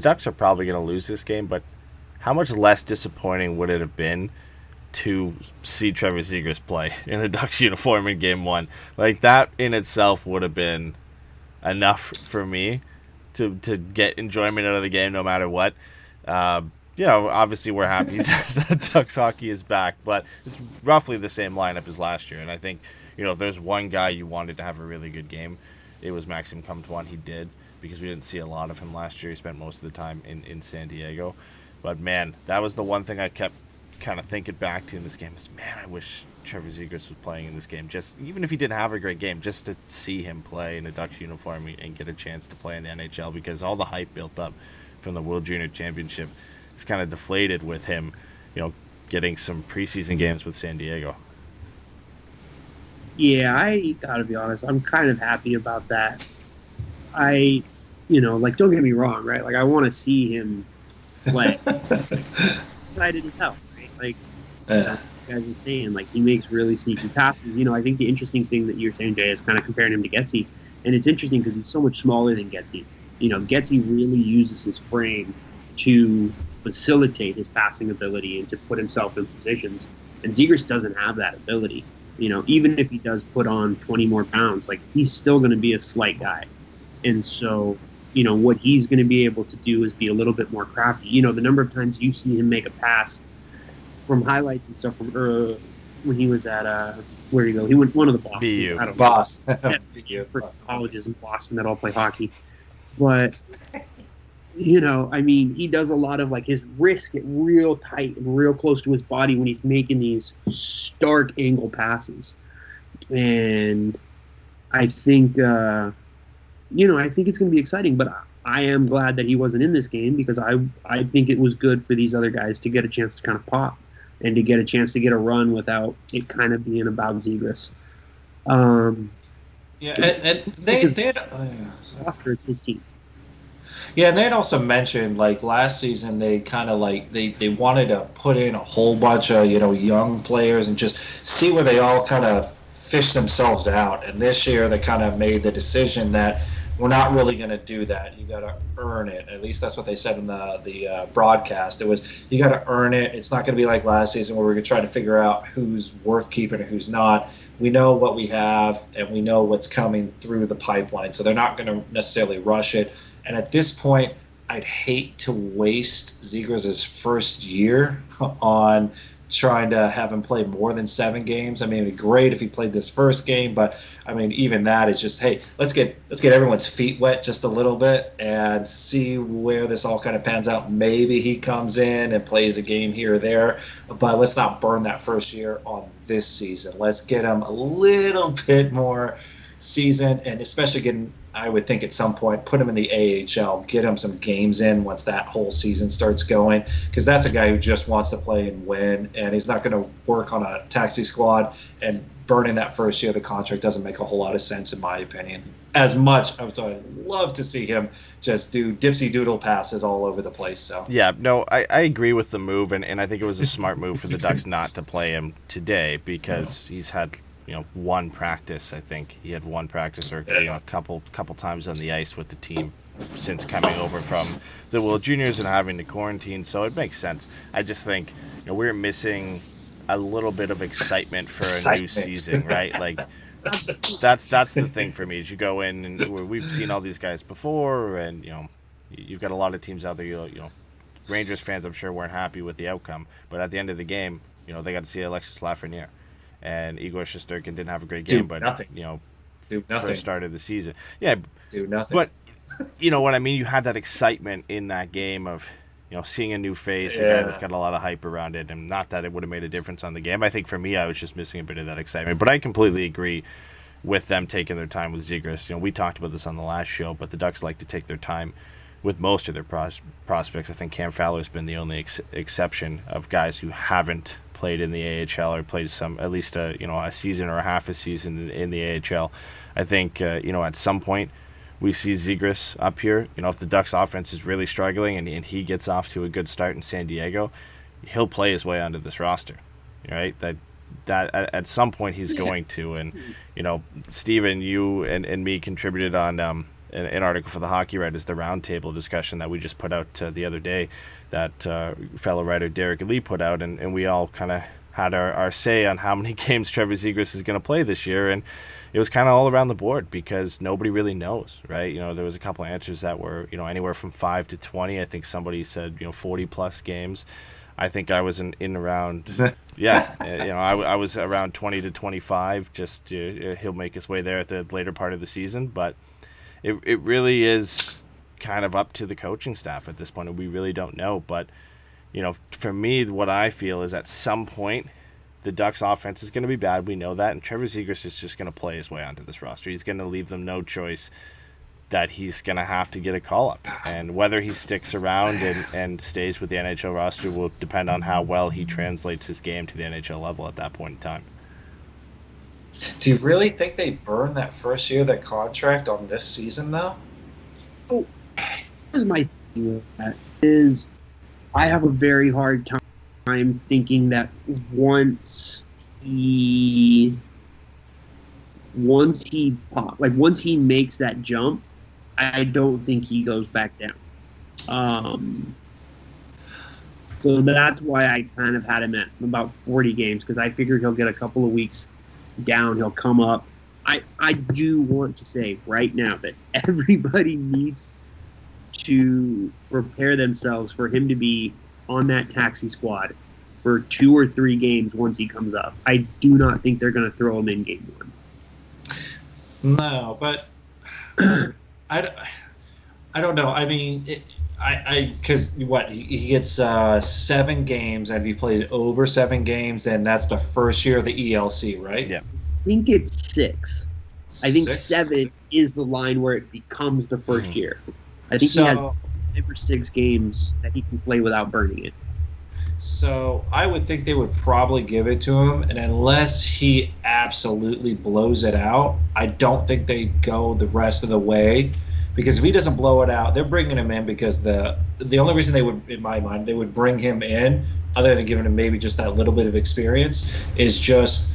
Ducks are probably going to lose this game, but how much less disappointing would it have been to see Trevor Zegras play in a Ducks uniform in Game 1? Like, that in itself would have been enough for me to get enjoyment out of the game no matter what. Obviously we're happy that Ducks hockey is back, but it's roughly the same lineup as last year. And I think, if there's one guy you wanted to have a really good game, it was Maxime Comtois. He did, because we didn't see a lot of him last year. He spent most of the time in San Diego. But, man, that was the one thing I kept kind of thinking back to in this game is, man, I wish Trevor Zegras was playing in this game. Just even if he didn't have a great game, just to see him play in a Ducks uniform and get a chance to play in the NHL, because all the hype built up from the World Junior Championship is kind of deflated with him, getting some preseason games with San Diego. Yeah, I gotta be honest, I'm kind of happy about that. Don't get me wrong, right? Like, I want to see him play. Excited as hell, right? Like, you guys are saying, like, he makes really sneaky passes. I think the interesting thing that you're saying, Jay, is kind of comparing him to Getzey. And it's interesting because he's so much smaller than Getzey. Getzey really uses his frame to facilitate his passing ability and to put himself in positions. And Zegras doesn't have that ability. Even if he does put on 20 more pounds, like, he's still going to be a slight guy. And so, what he's going to be able to do is be a little bit more crafty. The number of times you see him make a pass from highlights and stuff from when he was at, where did he go? He went one of the Bostons. I don't know. Boston. For colleges in Boston that all play hockey. But he does a lot of like his wrists get real tight and real close to his body when he's making these stark angle passes. And I think, I think it's going to be exciting, but I am glad that he wasn't in this game because I think it was good for these other guys to get a chance to kind of pop and to get a chance to get a run without it kind of being about Zegras. And they had after it's his team. Yeah, and they had also mentioned like last season they kind of like they wanted to put in a whole bunch of young players and just see where they all kind of fish themselves out. And this year they kind of made the decision that we're not really going to do that. You got to earn it. At least that's what they said in the broadcast. It was you got to earn it. It's not going to be like last season where we're going to try to figure out who's worth keeping and who's not. We know what we have and we know what's coming through the pipeline. So they're not going to necessarily rush it. And at this point, I'd hate to waste Zegras' first year on trying to have him play more than 7 games. I mean, it'd be great if he played this first game, but I mean, even that is just, hey, let's get everyone's feet wet just a little bit and see where this all kind of pans out. Maybe he comes in and plays a game here or there, but let's not burn that first year on this season. Let's get him a little bit more season, and especially I would think at some point, put him in the AHL, get him some games in once that whole season starts going, because that's a guy who just wants to play and win, and he's not going to work on a taxi squad, and burning that first year of the contract doesn't make a whole lot of sense in my opinion. As much, I'd love to see him just do dipsy doodle passes all over the place. So yeah, no, I agree with the move, and I think it was a smart move for the Ducks not to play him today because he's had one practice. I think he had one practice or a couple times on the ice with the team since coming over from the World Juniors and having to quarantine. So it makes sense. I just think we're missing a little bit of excitement for a new season, right? Like that's the thing for me. Is you go in and we've seen all these guys before, and you've got a lot of teams out there. Rangers fans, I'm sure, weren't happy with the outcome, but at the end of the game, they got to see Alexis Lafreniere. And Igor Shesterkin didn't have a great game, but first start of the season, do nothing. But you know what I mean. You had that excitement in that game of seeing a new face, a guy that's got a lot of hype around it, and not that it would have made a difference on the game. I think for me, I was just missing a bit of that excitement. But I completely agree with them taking their time with Zegras. We talked about this on the last show, but the Ducks like to take their time with most of their prospects. I think Cam Fowler's been the only exception of guys who haven't played in the AHL or played at least a season or a half a season in the AHL. I think at some point we see Zegras up here. If the Ducks offense is really struggling and he gets off to a good start in San Diego, he'll play his way onto this roster, right? That at some point he's going to. And Steven, you and me contributed on an article for the Hockey Writers, the roundtable discussion that we just put out the other day, that fellow writer Derek Lee put out, and we all kind of had our say on how many games Trevor Zegras is going to play this year, and it was kind of all around the board because nobody really knows, right? There was a couple of answers that were anywhere from 5 to 20. I think somebody said 40 plus games. I think I was in around I was around 20 to 25. Just he'll make his way there at the later part of the season, but it really is kind of up to the coaching staff at this point, and we really don't know. But for me, what I feel is at some point the Ducks offense is going to be bad. We know that, and Trevor Zegras is just going to play his way onto this roster. He's going to leave them no choice, that he's going to have to get a call-up. And whether he sticks around and stays with the NHL roster will depend on how well he translates his game to the NHL level at that point in time. Do you really think they burned that first year of their contract on this season, though? Oh, here's my thing with that is I have a very hard time thinking that once he makes that jump, I don't think he goes back down. So that's why I kind of had him at about 40 games, because I figured he'll get a couple of weeks down, he'll come up. I do want to say right now that everybody needs to prepare themselves for him to be on that taxi squad for 2 or 3 games once he comes up. I do not think they're going to throw him in game 1. No, but I don't know. I mean, Because he gets 7 games, and if he plays over 7 games, then that's the first year of the ELC, right? Yeah. I think it's 6. I think 6? 7 is the line where it becomes the first year. I think he has 5 or 6 games that he can play without burning it. So I would think they would probably give it to him, and unless he absolutely blows it out, I don't think they'd go the rest of the way. Because if he doesn't blow it out, they're bringing him in because the only reason they would, in my mind, they would bring him in, other than giving him maybe just that little bit of experience, is just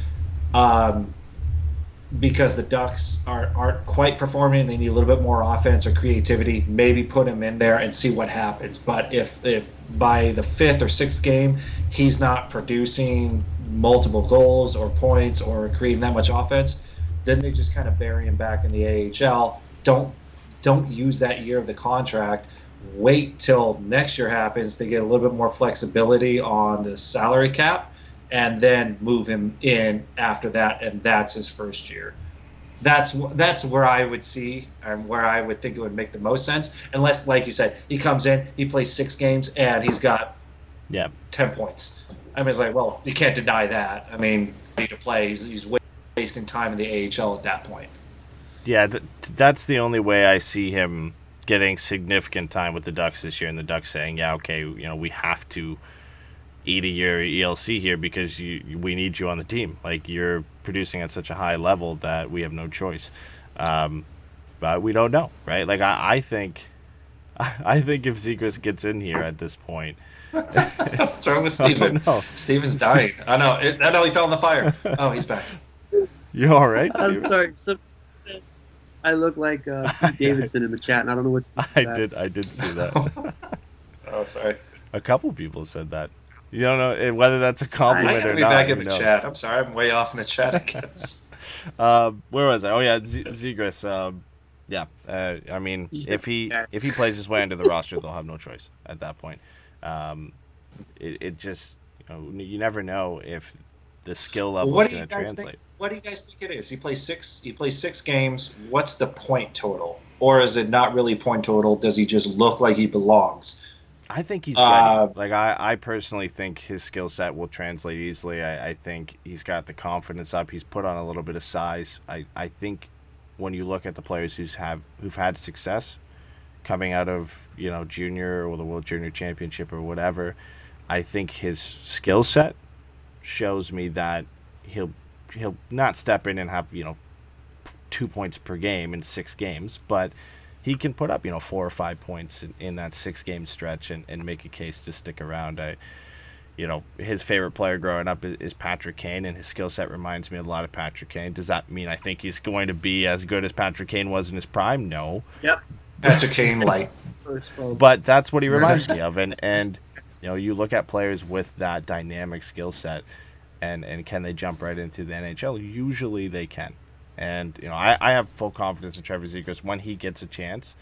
because the Ducks aren't quite performing and they need a little bit more offense or creativity. Maybe put him in there and see what happens. But if by the 5th or 6th game he's not producing multiple goals or points or creating that much offense, then they just kind of bury him back in the AHL. Don't use that year of the contract. Wait till next year happens to get a little bit more flexibility on the salary cap, and then move him in after that, and that's his first year. That's where I would see, and where I would think it would make the most sense. Unless, like you said, he comes in, he plays 6 games, and he's got 10 points. I mean, it's like, well, you can't deny that. I mean, to play, he's wasting time in the AHL at that point. Yeah, that's the only way I see him getting significant time with the Ducks this year, and the Ducks saying, yeah, okay, we have to eat a year ELC here because we need you on the team. Like, you're producing at such a high level that we have no choice. But we don't know, right? Like, I think if Zegras gets in here at this point, what's wrong with Steven? Steven's dying. I know he fell in the fire. Oh, he's back. You all right, Steven? I'm sorry. I look like Pete Davidson in the chat, and I don't know what. I did see that. Oh, sorry. A couple people said that. You don't know whether that's a compliment or not. I gotta be back in the chat. I'm sorry, I'm way off in the chat, I guess. Where was I? Oh yeah, Zegras. I mean, if he plays his way into the roster, they'll have no choice at that point. It just, you never know if the skill level is going to translate. What do you guys think it is? He plays 6 games. What's the point total? Or is it not really point total? Does he just look like he belongs? I think he's ready. Like, I personally think his skill set will translate easily. I think he's got the confidence up. He's put on a little bit of size. I think when you look at the players who've had success coming out of junior or the World Junior Championship or whatever, I think his skill set shows me that he'll not step in and have 2 points per game in 6 games, but he can put up 4 or 5 points in that 6-game stretch and make a case to stick around. His favorite player growing up is Patrick Kane, and his skill set reminds me a lot of Patrick Kane. Does that mean I think he's going to be as good as Patrick Kane was in his prime? No. Yep. Patrick Kane light. But that's what he reminds me of, and you look at players with that dynamic skill set, and can they jump right into the NHL? Usually they can. And, I have full confidence in Trevor Zegras. When he gets a chance,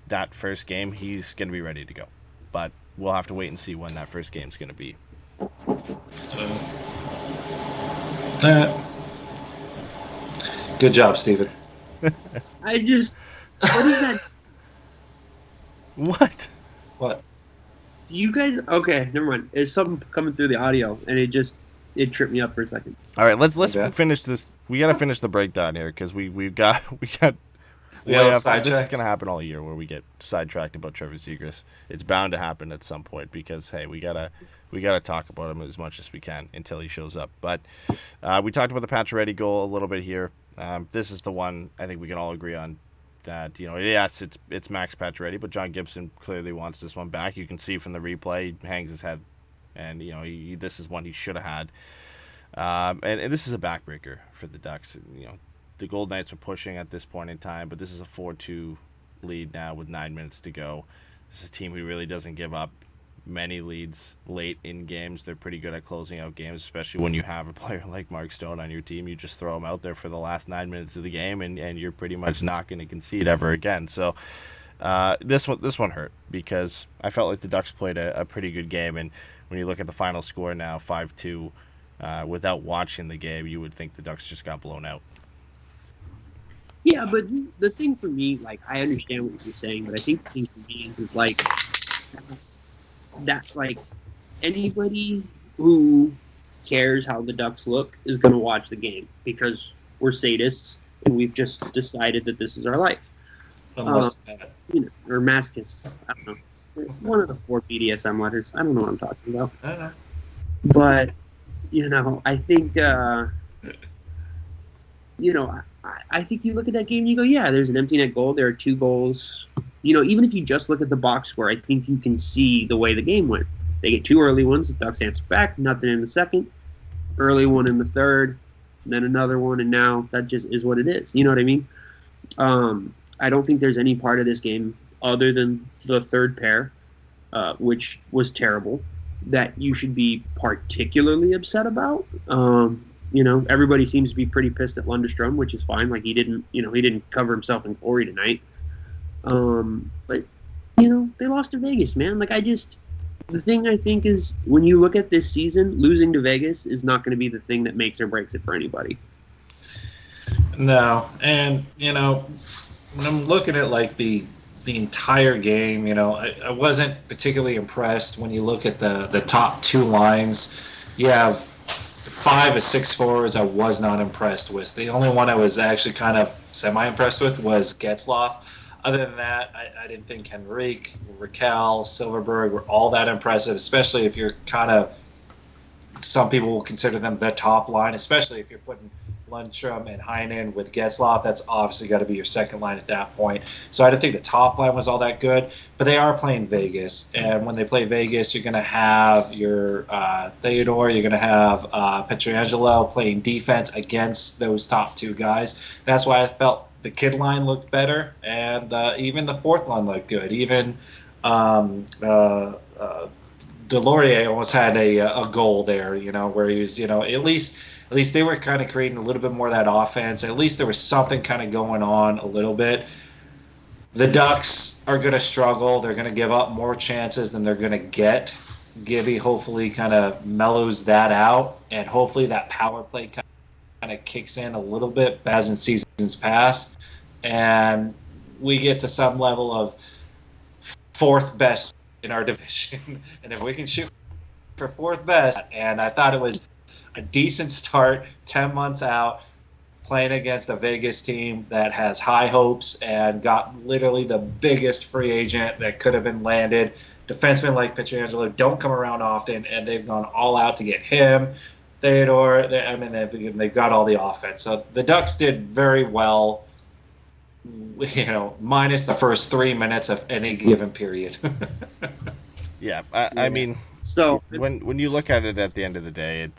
that first game, he's going to be ready to go. But we'll have to wait and see when that first game's going to be. Good job, Steven. What is that? What? Do you guys? Okay, never mind. There's something coming through the audio, and it tripped me up for a second. All right, let's finish this. We got to finish the breakdown here because we got this is gonna happen all year where we get sidetracked about Trevor Zegras. It's bound to happen at some point because hey, we gotta talk about him as much as we can until he shows up. But we talked about the Pacioretty goal a little bit here. This is the one I think we can all agree on. That yes, it's Max Pacioretty, but John Gibson clearly wants this one back. You can see from the replay, he hangs his head, and this is one he should have had. And this is a backbreaker for the Ducks. The Gold Knights are pushing at this point in time, but this is a 4-2 lead now with 9 minutes to go. This is a team who really doesn't give up many leads late in games. They're pretty good at closing out games, especially when you have a player like Mark Stone on your team. You just throw him out there for the last 9 minutes of the game, and you're pretty much not going to concede ever again. So this one hurt because I felt like the Ducks played a pretty good game, and when you look at the final score now, 5-2, without watching the game, you would think the Ducks just got blown out. Yeah, but the thing for me, like, I understand what you're saying, but I think the thing for me is like, that like anybody who cares how the Ducks look is going to watch the game because we're sadists and we've just decided that this is our life. Unless Or masochists. I don't know. One of the 4 BDSM letters. I don't know what I'm talking about. I don't know. But, I think, I think you look at that game and you go, yeah, there's an empty net goal. There are 2 goals. Even if you just look at the box score, I think you can see the way the game went. They get 2 early ones. The Ducks answer back. Nothing in the second. Early one in the third. And then another one. And now that just is what it is. You know what I mean? I don't think there's any part of this game other than the third pair, which was terrible, that you should be particularly upset about. Everybody seems to be pretty pissed at Lundestrom, which is fine. Like he didn't cover himself in glory tonight. But they lost to Vegas, man. The thing I think is when you look at this season, losing to Vegas is not going to be the thing that makes or breaks it for anybody. No, and when I'm looking at like the entire game, I wasn't particularly impressed when you look at the top 2 lines. You have 5 or 6 forwards I was not impressed with. The only one I was actually kind of semi-impressed with was Getzlaf. Other than that, I didn't think Henrique, Raquel, Silverberg were all that impressive, especially if you're some people will consider them the top line, especially if you're putting Lundstrom and Heinen with Getzlaf. That's obviously got to be your second line at that point. So I didn't think the top line was all that good, but they are playing Vegas. And when they play Vegas, you're going to have your Theodore, you're going to have Pietrangelo playing defense against those top 2 guys. That's why I felt the kid line looked better, and even the fourth line looked good. Even Delorier almost had a goal there, where he was, at least they were kind of creating a little bit more of that offense. At least there was something kind of going on a little bit. The Ducks are going to struggle. They're going to give up more chances than they're going to get. Gibby hopefully kind of mellows that out, and hopefully that power play kind of kicks in a little bit as in seasons past, and we get to some level of 4th best in our division. And if we can shoot for 4th best, and I thought it was a decent start 10 months out playing against a Vegas team that has high hopes and got literally the biggest free agent that could have been landed. Defensemen like Pietrangelo don't come around often, and they've gone all out to get him. Theodore, they've got all the offense. So the Ducks did very well, minus the first 3 minutes of any given period. Yeah, I mean, so when you look at it at the end of the day,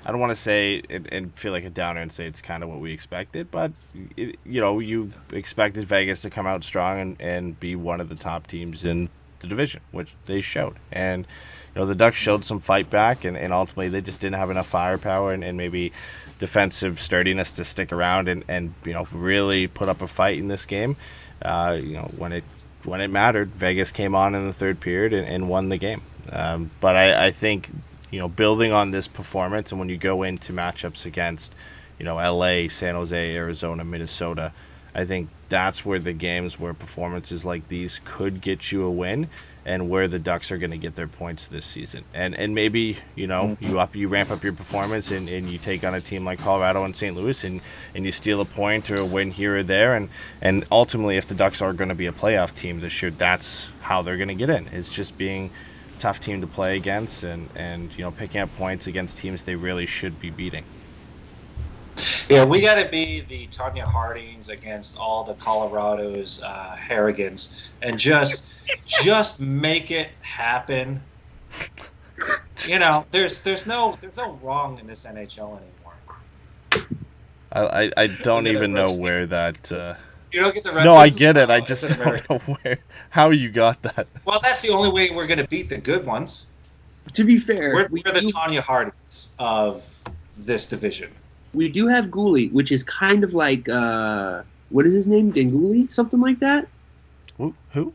I don't want to say and feel like a downer and say it's kind of what we expected, but you expected Vegas to come out strong and be one of the top teams in the division, which they showed. And the Ducks showed some fight back, and ultimately they just didn't have enough firepower and maybe defensive sturdiness to stick around and really put up a fight in this game. When it mattered, Vegas came on in the third period and won the game. But I think building on this performance, and when you go into matchups against LA, San Jose, Arizona, Minnesota, I think that's where the games where performances like these could get you a win, and where the Ducks are going to get their points this season. And maybe you ramp up your performance and you take on a team like Colorado and St. Louis and you steal a point or a win here or there, and ultimately if the Ducks are going to be a playoff team this year, that's how they're going to get in. It's just being a tough team to play against and picking up points against teams they really should be beating. Yeah, we got to be the Tanya Hardings against all the Colorado's Harrigans, and just make it happen. There's no wrong in this NHL anymore. I don't even know where that. You don't get the reference? No, I get it. I just don't know how you got that. Well, that's the only way we're going to beat the good ones. To be fair, we're the Tanya Hardings of this division. We do have Gooley, which is kind of like, what is his name? Ganguly? Something like that? Who?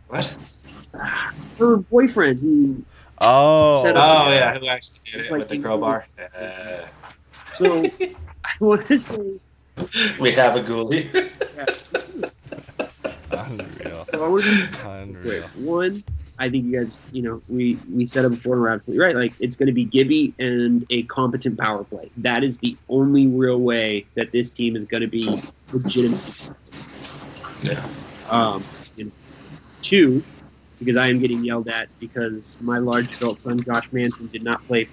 What? Her boyfriend. Who yeah, who actually did it with the crowbar. So, I want to say... We have a Gooley. Unreal. So I want to be... One, I think you guys, we said it before, and we're absolutely right. Like, it's going to be Gibby and a competent power play. That is the only real way that this team is going to be legitimate. Yeah. Two, because I am getting yelled at because my large adult son, Josh Manson, did not play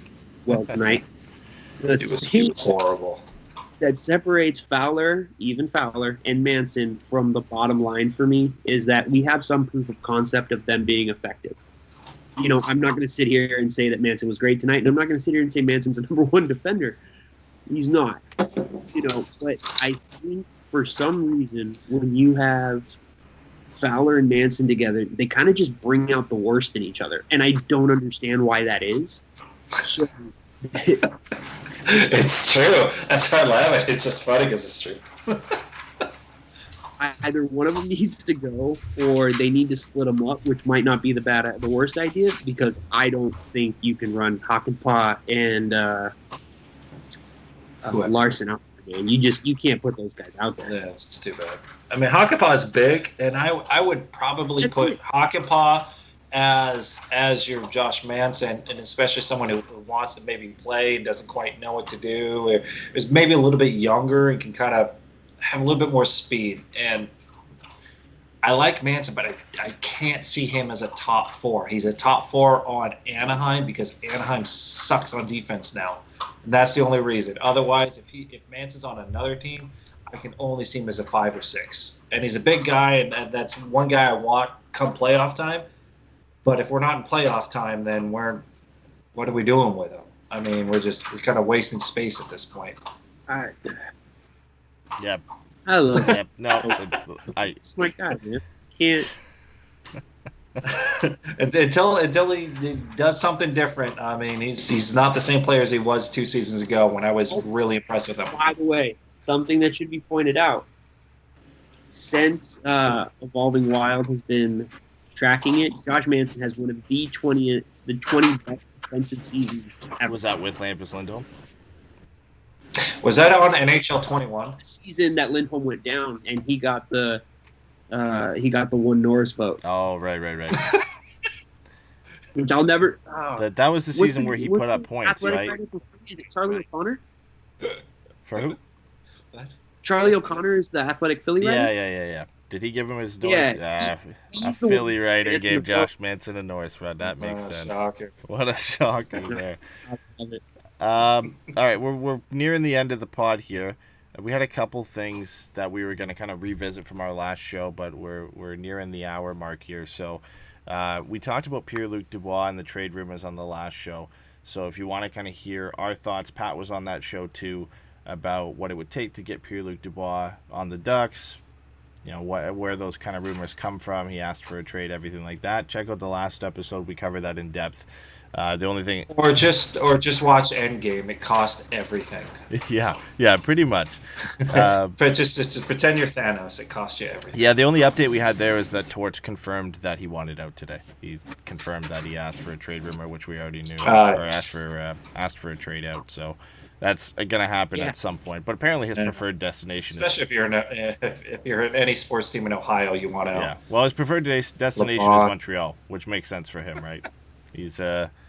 well tonight. It was horrible. That separates Fowler, and Manson from the bottom line for me is that we have some proof of concept of them being effective. I'm not going to sit here and say that Manson was great tonight, and I'm not going to sit here and say Manson's the number one defender. He's not. But I think for some reason when you have Fowler and Manson together, they kind of just bring out the worst in each other, and I don't understand why that is. So, it's true. That's why I laugh at it. It's just funny because it's true. Either one of them needs to go, or they need to split them up, which might not be the worst idea, because I don't think you can run Hockenpah and Larson out there, man. You can't put those guys out there. Yeah, it's too bad. I mean, Hockenpah is big, and I would probably put Hockenpah as your Josh Manson, and especially someone who wants to maybe play and doesn't quite know what to do, or is maybe a little bit younger and can kind of have a little bit more speed. And I like Manson, but I can't see him as a top four. He's a top four on Anaheim because Anaheim sucks on defense now. And that's the only reason. Otherwise, if Manson's on another team, I can only see him as a 5 or 6. And he's a big guy, and that's one guy I want come playoff time. But if we're not in playoff time, then what are we doing with him? I mean, we're kind of wasting space at this point. Yeah. I love it. No, it's my guy, man. Can't. Until he does something different. I mean, he's not the same player as he was 2 seasons ago when I was really impressed with him. By the way, something that should be pointed out, since Evolving Wild has been tracking it, Josh Manson has one of the 20 best defensive seasons ever. Was that with Lampus Lindholm? Was that on NHL 21? The season that Lindholm went down, and he got the one Norris vote. Oh, right. Which I'll never. That was the season where he put up points, right? Is it Charlie O'Connor? For who? Charlie O'Connor is the Athletic Philly writer? Yeah. Did he give him his Norris? Yeah, a Philly writer gave Josh Manson a Norris run. That makes sense. Shocker. What a shocker there. I love it. All right, we're nearing the end of the pod here. We had a couple things that we were going to kind of revisit from our last show, but we're nearing the hour mark here. So we talked about Pierre-Luc Dubois and the trade rumors on the last show. So if you want to kind of hear our thoughts, Pat was on that show too, about what it would take to get Pierre-Luc Dubois on the Ducks. Where those kind of rumors come from. He asked for a trade, everything like that. Check out the last episode. We covered that in depth. The only thing, or just watch Endgame. It cost everything. Yeah, pretty much. But just pretend you're Thanos. It cost you everything. Yeah, the only update we had there is that Torch confirmed that he wanted out today. He confirmed that he asked for a trade rumor, which we already knew, or asked for a trade out. So that's gonna happen at some point. But apparently his preferred destination, especially if you're in any sports team in Ohio, you want to. Yeah. Well, his preferred destination is Montreal, which makes sense for him, right? He's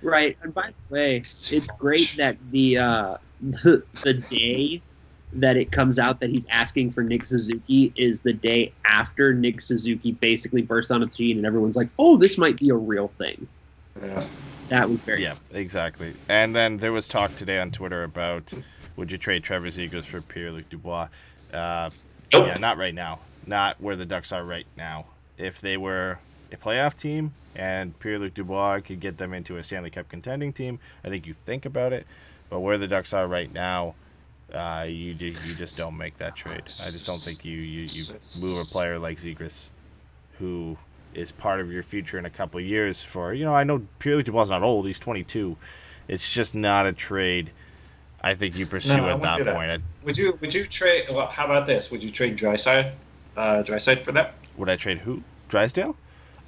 right. And by the way, it's great that the day that it comes out that he's asking for Nick Suzuki is the day after Nick Suzuki basically burst on a scene and everyone's like, "Oh, this might be a real thing." Yeah. That was very. Yeah, exactly. And then there was talk today on Twitter about would you trade Trevor Zegras for Pierre-Luc Dubois? Yeah, not right now. Not where the Ducks are right now. If they were a playoff team and Pierre-Luc Dubois could get them into a Stanley Cup contending team, I think you think about it. But where the Ducks are right now, you just don't make that trade. I just don't think you move a player like Zegras, who is part of your future in a couple of years for, I know Pierre-Luc Dubois is not old, he's 22. It's just not a trade I think you pursue at that point. Would you trade, well, how about this? Would you trade Drysdale for that? Would I trade who? Drysdale?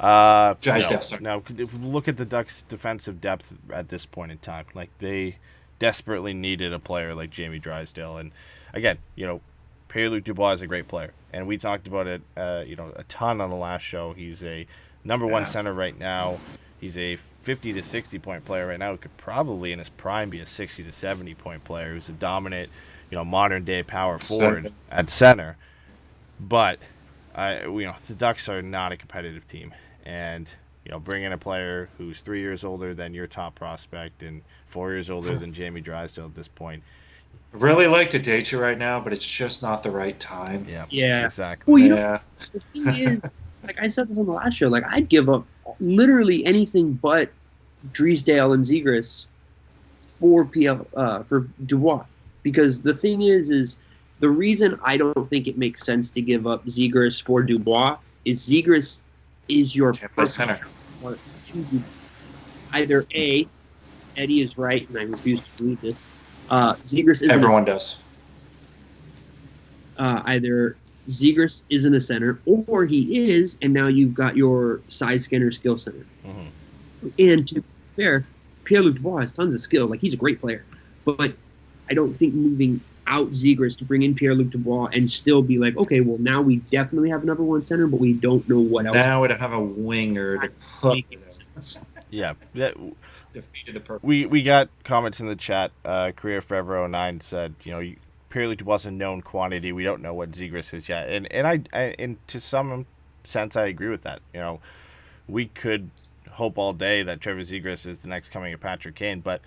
Drysdale, sorry. No, if we look at the Ducks' defensive depth at this point in time, like they desperately needed a player like Jamie Drysdale. And again, Pierre-Luc Dubois is a great player, and we talked about it, a ton on the last show. He's a number one center right now. He's a 50 to 60 point player right now. Who could probably in his prime be a 60 to 70 point player who's a dominant, modern day power forward at center. But the Ducks are not a competitive team, and bring in a player who's 3 years older than your top prospect and 4 years older than Jamie Drysdale at this point. Really like to date you right now, but it's just not the right time. Yeah. Exactly. Well, the thing is, like I said this on the last show, like I'd give up literally anything but Drysdale and Zegras for Dubois, because the thing is the reason I don't think it makes sense to give up Zegras for Dubois is Zegras is your center. Either A, Eddy is right, and I refuse to believe this. Zegras isn't. Everyone does. Either Zegras isn't a center, or he is, and now you've got your side scanner skill center. Mm-hmm. And to be fair, Pierre-Luc Dubois has tons of skill. Like, he's a great player. But I don't think moving out Zegras to bring in Pierre-Luc Dubois and still be like, okay, well, now we definitely have a number one center, but we don't know what else. Now we don't have a winger to put. Yeah. Defeated the purpose. We got comments in the chat. Career Forever 09 said, Pierre-Luc Dubois is a known quantity. We don't know what Zegras is yet. And I to some sense, I agree with that. We could hope all day that Trevor Zegras is the next coming of Patrick Kane, but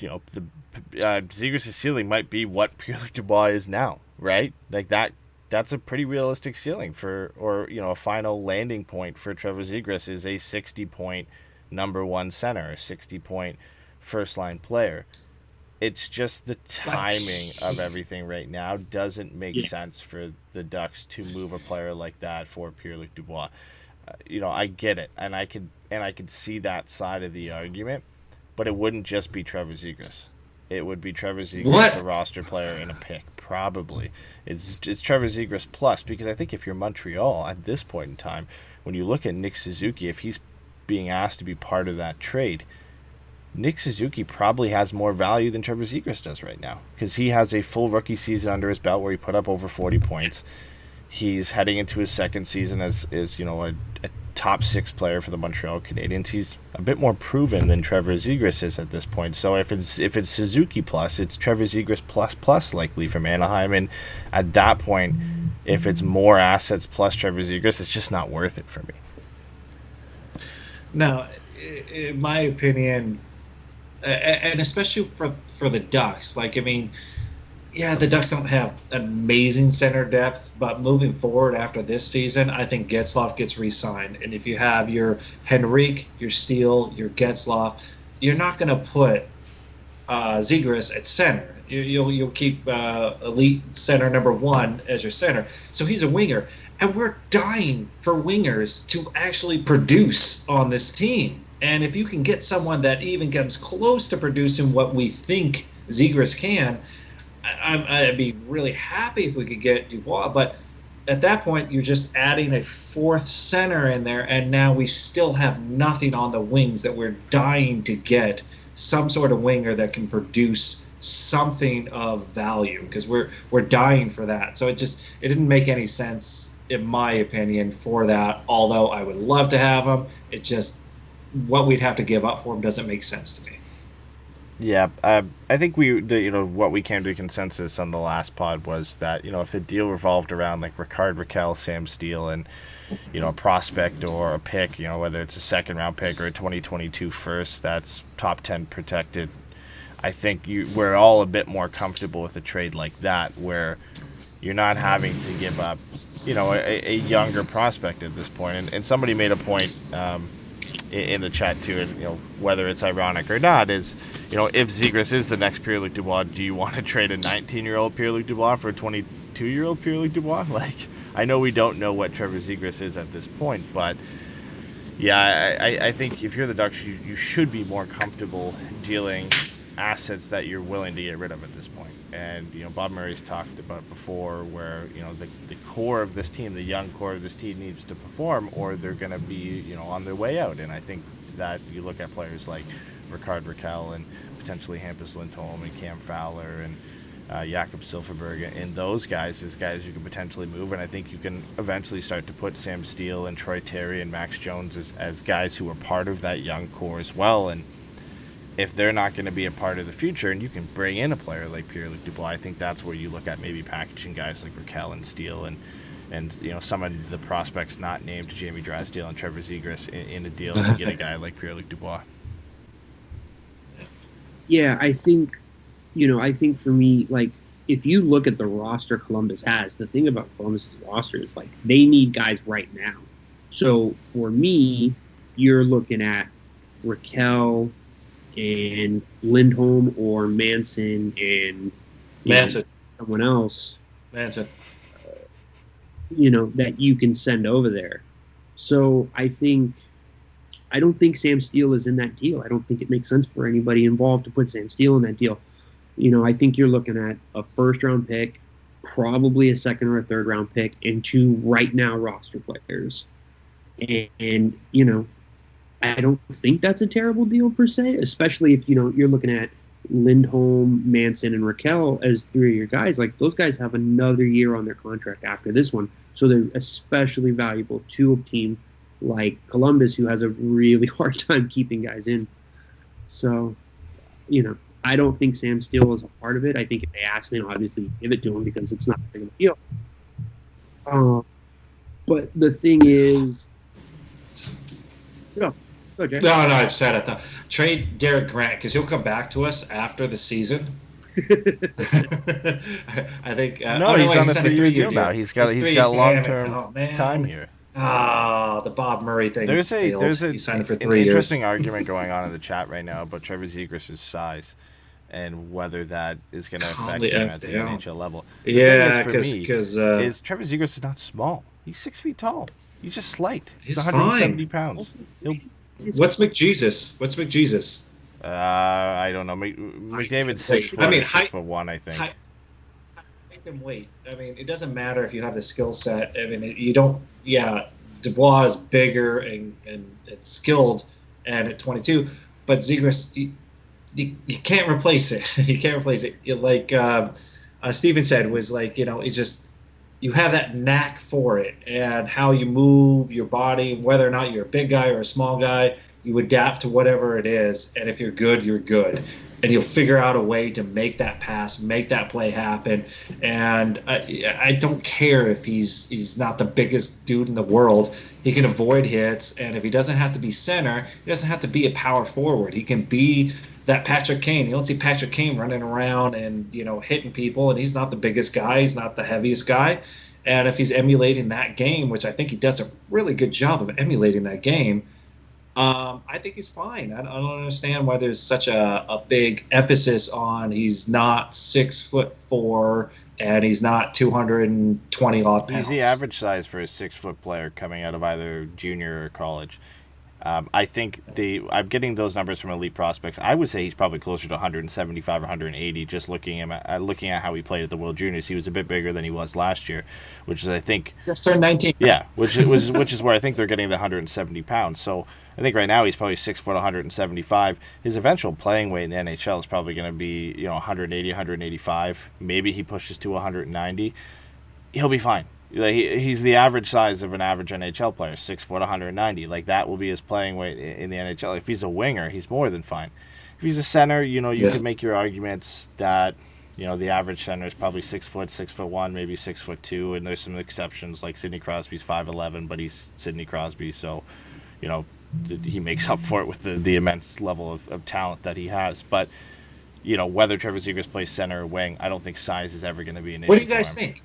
Zegras' ceiling might be what Pierre-Luc Dubois is now, right? Like that's a pretty realistic ceiling a final landing point for Trevor Zegras is a 60-point number one center, a 60-point first-line player. It's just the timing of everything right now doesn't make sense for the Ducks to move a player like that for Pierre-Luc Dubois. I get it, and I could see that side of the argument, but it wouldn't just be Trevor Zegras. It would be Trevor Zegras, a roster player, and a pick, probably. It's Trevor Zegras plus, because I think if you're Montreal at this point in time, when you look at Nick Suzuki, if he's being asked to be part of that trade, Nick Suzuki probably has more value than Trevor Zegras does right now, because he has a full rookie season under his belt where he put up over 40 points. He's heading into his second season as a top six player for the Montreal Canadiens. He's a bit more proven than Trevor Zegras is at this point. So if it's Suzuki plus, it's Trevor Zegras plus likely from Anaheim. And at that point, if it's more assets plus Trevor Zegras, it's just not worth it for me. No, in my opinion, and especially for the Ducks, the Ducks don't have amazing center depth, but moving forward after this season, I think Getzlaf gets re-signed. And if you have your Henrique, your Steele, your Getzlaf, you're not going to put Zegras at center. You'll keep elite center number one as your center. So he's a winger. And we're dying for wingers to actually produce on this team. And if you can get someone that even comes close to producing what we think Zegras can, I'd be really happy if we could get Dubois. But at that point, you're just adding a fourth center in there, and now we still have nothing on the wings that we're dying to get some sort of winger that can produce something of value, because we're dying for that. So it didn't make any sense, in my opinion, for that. Although I would love to have him, it just what we'd have to give up for him doesn't make sense to me. Yeah, I think what we came to a consensus on the last pod was that if the deal revolved around like Rickard Rakell, Sam Steele, and a prospect or a pick, whether it's a second round pick or a 2022 first that's top 10 protected, I think we're all a bit more comfortable with a trade like that, where you're not having to give up a younger prospect at this point. And somebody made a point in the chat too, and whether it's ironic or not, is if Zegras is the next Pierre-Luc Dubois, do you want to trade a 19-year-old Pierre-Luc Dubois for a 22-year-old Pierre-Luc Dubois? Like, I know we don't know what Trevor Zegras is at this point, but yeah, I think if you're the Ducks, you should be more comfortable dealing assets that you're willing to get rid of at this point. And Bob Murray's talked about before, where the core of this team, the young core of this team, needs to perform, or they're going to be on their way out. And I think that you look at players like Rickard Rakell and potentially Hampus Lindholm and Cam Fowler and Jakob Silfverberg, and those guys as guys you can potentially move. And I think you can eventually start to put Sam Steele and Troy Terry and Max Jones as guys who are part of that young core as well. And if they're not going to be a part of the future, and you can bring in a player like Pierre-Luc Dubois, I think that's where you look at maybe packaging guys like Raquel and Steele and some of the prospects not named, Jamie Drysdale and Trevor Zegras, in a deal to get a guy like Pierre-Luc Dubois. Yeah, I think for me, like, if you look at the roster Columbus has, the thing about Columbus' roster is, like, they need guys right now. So for me, you're looking at Raquel and Lindholm or Manson and someone else. Manson. That you can send over there. So I don't think Sam Steele is in that deal. I don't think it makes sense for anybody involved to put Sam Steele in that deal. I think you're looking at a first-round pick, probably a second or a third-round pick, and 2 right-now roster players. And I don't think that's a terrible deal per se, especially if, you're looking at Lindholm, Manson, and Raquel as 3 of your guys. Like, those guys have another year on their contract after this one. So they're especially valuable to a team like Columbus, who has a really hard time keeping guys in. So, I don't think Sam Steele is a part of it. I think if they ask him, obviously give it to him because it's not a big of a deal. But the thing is... Go, Jay. No, I've said it. Trade Derek Grant because he'll come back to us after the season. I think. He's on a 3-year deal now. He's got long-term time here. The Bob Murray thing. There's he signed for 3 years. Interesting argument going on in the chat right now about Trevor Zegras' size and whether that is going to affect him at the NHL level. Yeah, because Trevor Zegras is not small. He's 6 feet tall. He's just slight. He's 170 pounds. What's McJesus? I don't know. McDavid's 6 foot. 6'1", I think. Height and weight. I mean, it doesn't matter if you have the skill set. I mean, you don't. Yeah, Dubois is bigger and skilled, and at 22, but Zegras, you can't replace it. You can't replace it. Like Steven said, was like, it's just. You have that knack for it and how you move your body, whether or not you're a big guy or a small guy, you adapt to whatever it is. And if you're good, you're good. And you'll figure out a way to make that pass, make that play happen. And I don't care if he's not the biggest dude in the world. He can avoid hits. And if he doesn't have to be center, he doesn't have to be a power forward. He can be that Patrick Kane. You don't see Patrick Kane running around and, hitting people, and he's not the biggest guy. He's not the heaviest guy. And if he's emulating that game, which I think he does a really good job of emulating that game, I think he's fine. I don't understand why there's such a big emphasis on he's not 6'4" and he's not 220 odd pounds. He's the average size for a 6-foot player coming out of either junior or college. I think I'm getting those numbers from Elite Prospects. I would say he's probably closer to 175 or 180. Just looking at how he played at the World Juniors, he was a bit bigger than he was last year, which is I think just turned 19. Yeah, which is where I think they're getting the 170 pounds. So I think right now he's probably 6 foot, 175. His eventual playing weight in the NHL is probably going to be 180, 185. Maybe he pushes to 190. He'll be fine. He's the average size of an average NHL player, 6 foot, 190. Like, that will be his playing weight in the NHL. If he's a winger, he's more than fine. If he's a center, you can make your arguments that, the average center is probably 6 foot, 6'1", maybe 6'2", and there's some exceptions like Sidney Crosby's 5'11", but he's Sidney Crosby, so, he makes up for it with the immense level of talent that he has. But, whether Trevor Zegras plays center or wing, I don't think size is ever going to be an issue. What do you guys think?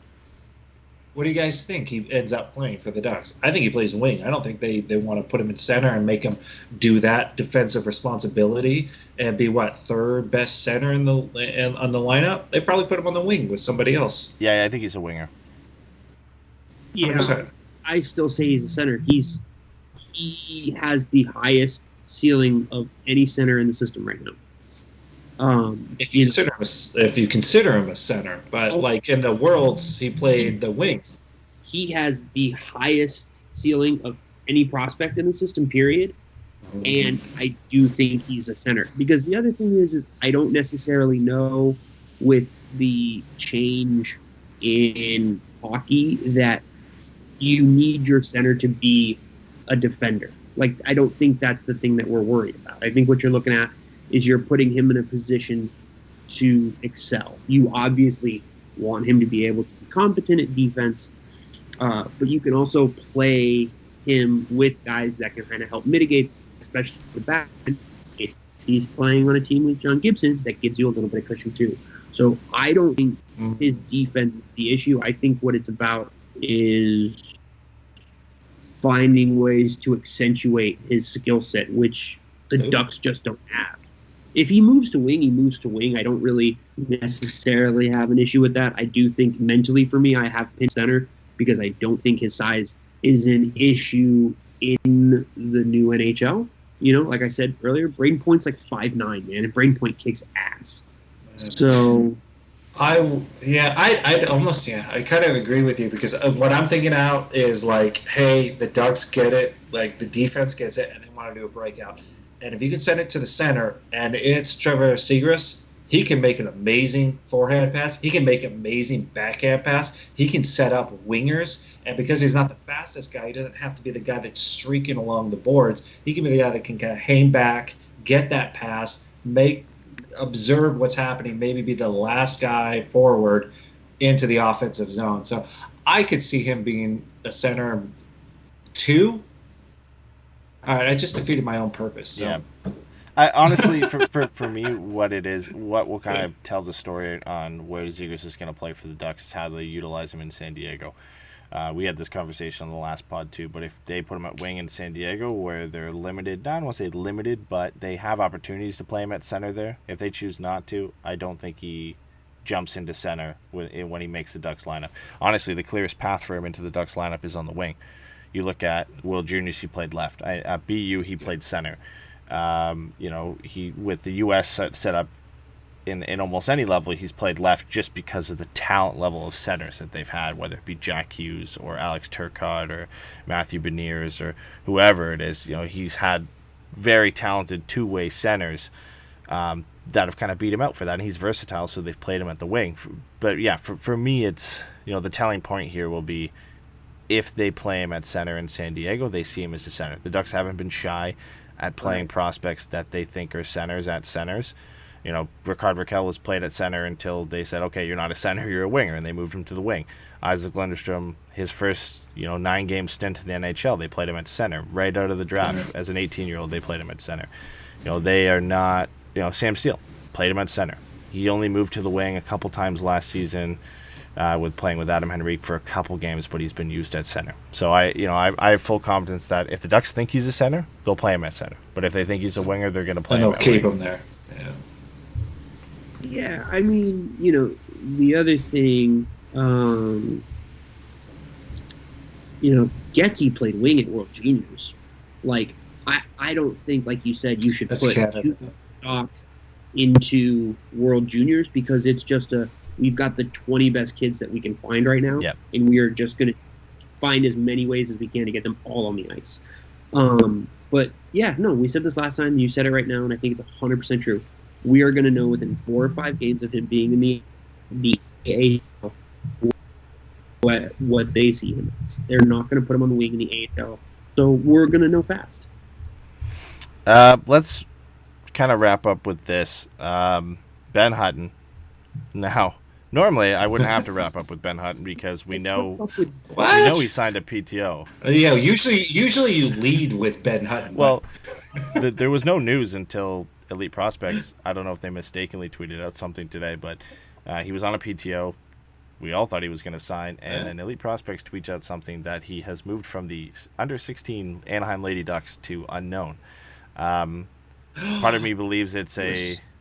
What do you guys think he ends up playing for the Ducks? I think he plays wing. I don't think they want to put him in center and make him do that defensive responsibility and be third best center on the lineup. They probably put him on the wing with somebody else. Yeah, I think he's a winger. Yeah, 100%. I still say he's a center. He has the highest ceiling of any center in the system right now. If you consider him a center, but in the Worlds, he played the wing. He has the highest ceiling of any prospect in the system, period. And I do think he's a center. Because the other thing is I don't necessarily know with the change in hockey that you need your center to be a defender. Like, I don't think that's the thing that we're worried about. I think what you're looking at is you're putting him in a position to excel. You obviously want him to be able to be competent at defense, but you can also play him with guys that can kind of help mitigate, especially the back end. If he's playing on a team with John Gibson, that gives you a little bit of cushion too. So I don't think his defense is the issue. I think what it's about is finding ways to accentuate his skill set, which the Ducks just don't have. If he moves to wing, he moves to wing. I don't really necessarily have an issue with that. I do think mentally for me, I have pinned center because I don't think his size is an issue in the new NHL. You know, like I said earlier, Braden Point's like 5'9", man, and Braden Point kicks ass. So I kind of agree with you because what I'm thinking out is like, hey, the Ducks get it, like the defense gets it, and they want to do a breakout. And if you can send it to the center, and it's Trevor Zegras, he can make an amazing forehand pass. He can make an amazing backhand pass. He can set up wingers. And because he's not the fastest guy, he doesn't have to be the guy that's streaking along the boards. He can be the guy that can kind of hang back, get that pass, observe what's happening, maybe be the last guy forward into the offensive zone. So I could see him being a center 2. All right, I just defeated my own purpose. So. Yeah. I honestly, for me, what it is, what will kind of tell the story on where Zegras is going to play for the Ducks is how they utilize him in San Diego. We had this conversation on the last pod too, but if they put him at wing in San Diego where they're limited, I don't want to say limited, but they have opportunities to play him at center there. If they choose not to, I don't think he jumps into center when he makes the Ducks lineup. Honestly, the clearest path for him into the Ducks lineup is on the wing. You look at Will Juniors, he played left. At BU, he played center. He with the U.S. set up in almost any level, he's played left just because of the talent level of centers that they've had, whether it be Jack Hughes or Alex Turcotte or Matthew Beniers or whoever it is. You know, he's had very talented two-way centers that have kind of beat him out for that, and he's versatile, so they've played him at the wing. But yeah, for me, it's, the telling point here will be if they play him at center in San Diego, they see him as a center. The Ducks haven't been shy at playing prospects that they think are centers at centers. Ricard Raquel was played at center until they said, okay, you're not a center, you're a winger, and they moved him to the wing. Isaac Lundestrom, his first 9-game stint in the NHL, they played him at center. Right out of the draft, as an 18-year-old, they played him at center. They are not, Sam Steele played him at center. He only moved to the wing a couple times last season with playing with Adam Henrique for a couple games, but he's been used at center. So I have full confidence that if the Ducks think he's a center, they'll play him at center. But if they think he's a winger, they're going to play him at wing. And they'll keep him there. Yeah. Yeah, I mean, the other thing, Getzy played wing at World Juniors. Like, I don't think, like you said, you should put stock into World Juniors because it's just we've got the 20 best kids that we can find right now, and we are just going to find as many ways as we can to get them all on the ice. But, yeah, no, we said this last time, you said it right now, and I think it's 100% true. We are going to know within 4 or 5 games of him being in the AHL what they see him as. They're not going to put him on the wing in the AHL, so we're going to know fast. Let's kind of wrap up with this. Ben Hutton. Now, normally I wouldn't have to wrap up with Ben Hutton because we know he signed a PTO. Yeah, usually you lead with Ben Hutton. Well, there was no news until Elite Prospects. I don't know if they mistakenly tweeted out something today, but he was on a PTO. We all thought he was going to sign, and then Elite Prospects tweets out something that he has moved from the under-16 Anaheim Lady Ducks to unknown. Part of me believes it's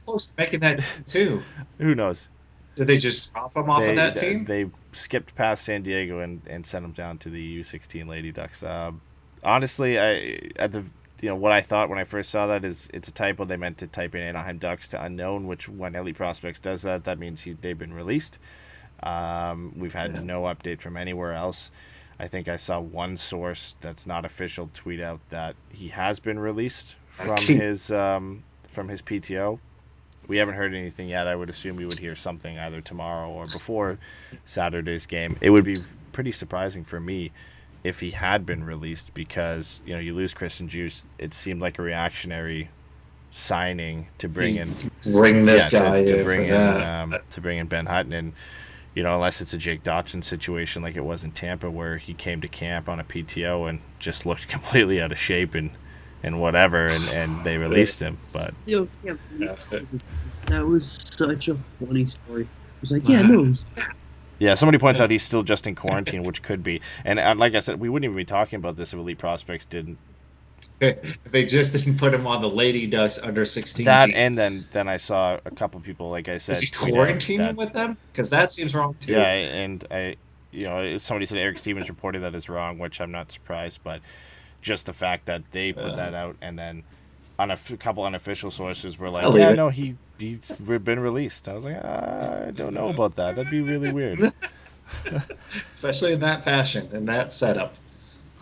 close to making that too. Who knows? Did they just drop him off of that team? They skipped past San Diego and sent him down to the U16 Lady Ducks. Honestly, what I thought when I first saw that is it's a typo. They meant to type in Anaheim Ducks to unknown, which when Elite Prospects does that means they've been released. We've had no update from anywhere else. I think I saw one source that's not official tweet out that he has been released from his PTO. we haven't heard anything yet. I would assume we would hear something either tomorrow or before Saturday's game. It would be pretty surprising for me if he had been released because, you lose Chris and Juice. It seemed like a reactionary signing to bring in this guy to bring in Ben Hutton, and unless it's a Jake Dotson situation like it was in Tampa where he came to camp on a PTO and just looked completely out of shape and whatever, and they released him. But that was such a funny story. It was like, he's fat. Yeah, somebody points out he's still just in quarantine, which could be. And like I said, we wouldn't even be talking about this if Elite Prospects didn't. If they just didn't put him on the Lady Ducks under 16 that team. And then I saw a couple people, like I said, is he quarantining with them? Because that seems wrong too. Yeah, and somebody said Eric Stevens reported that is wrong, which I'm not surprised, but just the fact that they put that out, and then on a couple unofficial sources were like, he's been released. I was like, I don't know about that. That'd be really weird. Especially in that fashion, in that setup.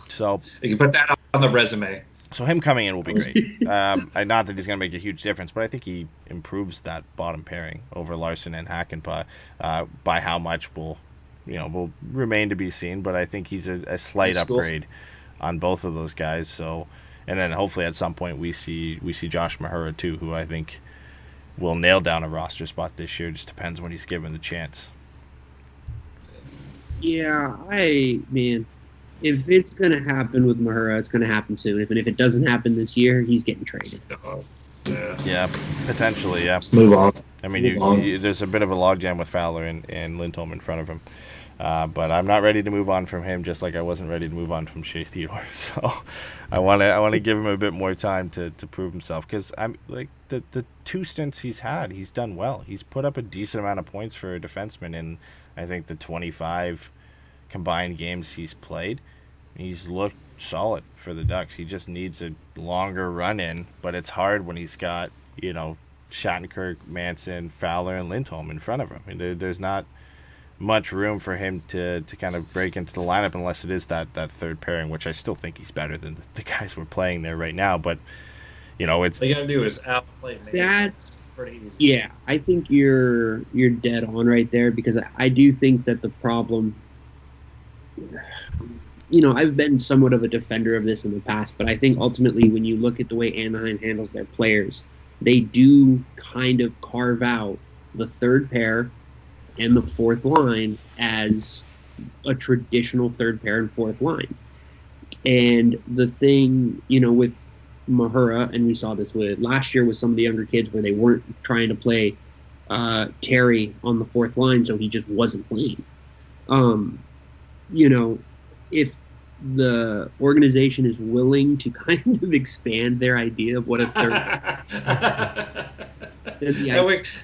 So you can put that on the resume. So him coming in will be great. Not that he's going to make a huge difference, but I think he improves that bottom pairing over Larson and Hakanpää. By how much will remain to be seen, but I think he's a slight upgrade on both of those guys. So, and then hopefully at some point we see Josh Mahura too, who I think will nail down a roster spot this year. Just depends when he's given the chance. Yeah, if it's going to happen with Mahura, it's going to happen soon. If it doesn't happen this year, he's getting traded. Yeah, potentially, yeah. Let's move on. I mean, there's a bit of a logjam with Fowler and Lindholm in front of him. But I'm not ready to move on from him, just like I wasn't ready to move on from Shea Theodore. So I want to give him a bit more time to prove himself, because I'm like the 2 stints he's had, he's done well. He's put up a decent amount of points for a defenseman in, I think, the 25 combined games he's played. He's looked solid for the Ducks. He just needs a longer run in, but it's hard when he's got Shattenkirk, Manson, Fowler, and Lindholm in front of him. I mean, there's not much room for him to kind of break into the lineup unless it is that third pairing, which I still think he's better than the guys we're playing there right now. But it's all you gotta do is outplay. That's pretty easy. Yeah, I think you're dead on right there, because I do think that the problem. I've been somewhat of a defender of this in the past, but I think ultimately when you look at the way Anaheim handles their players, they do kind of carve out the third pair and the fourth line as a traditional third pair and fourth line. And the thing, with Mahura, and we saw this with last year with some of the younger kids where they weren't trying to play Terry on the fourth line, so he just wasn't playing. If the organization is willing to kind of expand their idea of what a third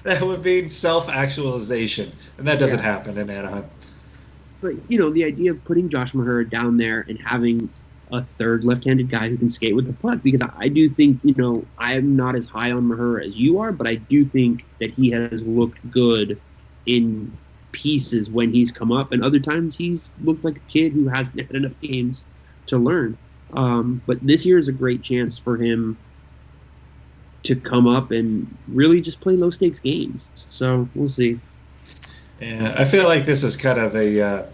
that would be self-actualization, and that doesn't happen in Anaheim. But the idea of putting Josh Mahura down there and having a third left-handed guy who can skate with the puck, because I do think I'm not as high on Mahura as you are, but I do think that he has looked good in pieces when he's come up, and other times he's looked like a kid who hasn't had enough games to learn. But this year is a great chance for him to come up and really just play low stakes games. So we'll see. Yeah, I feel like this is kind of a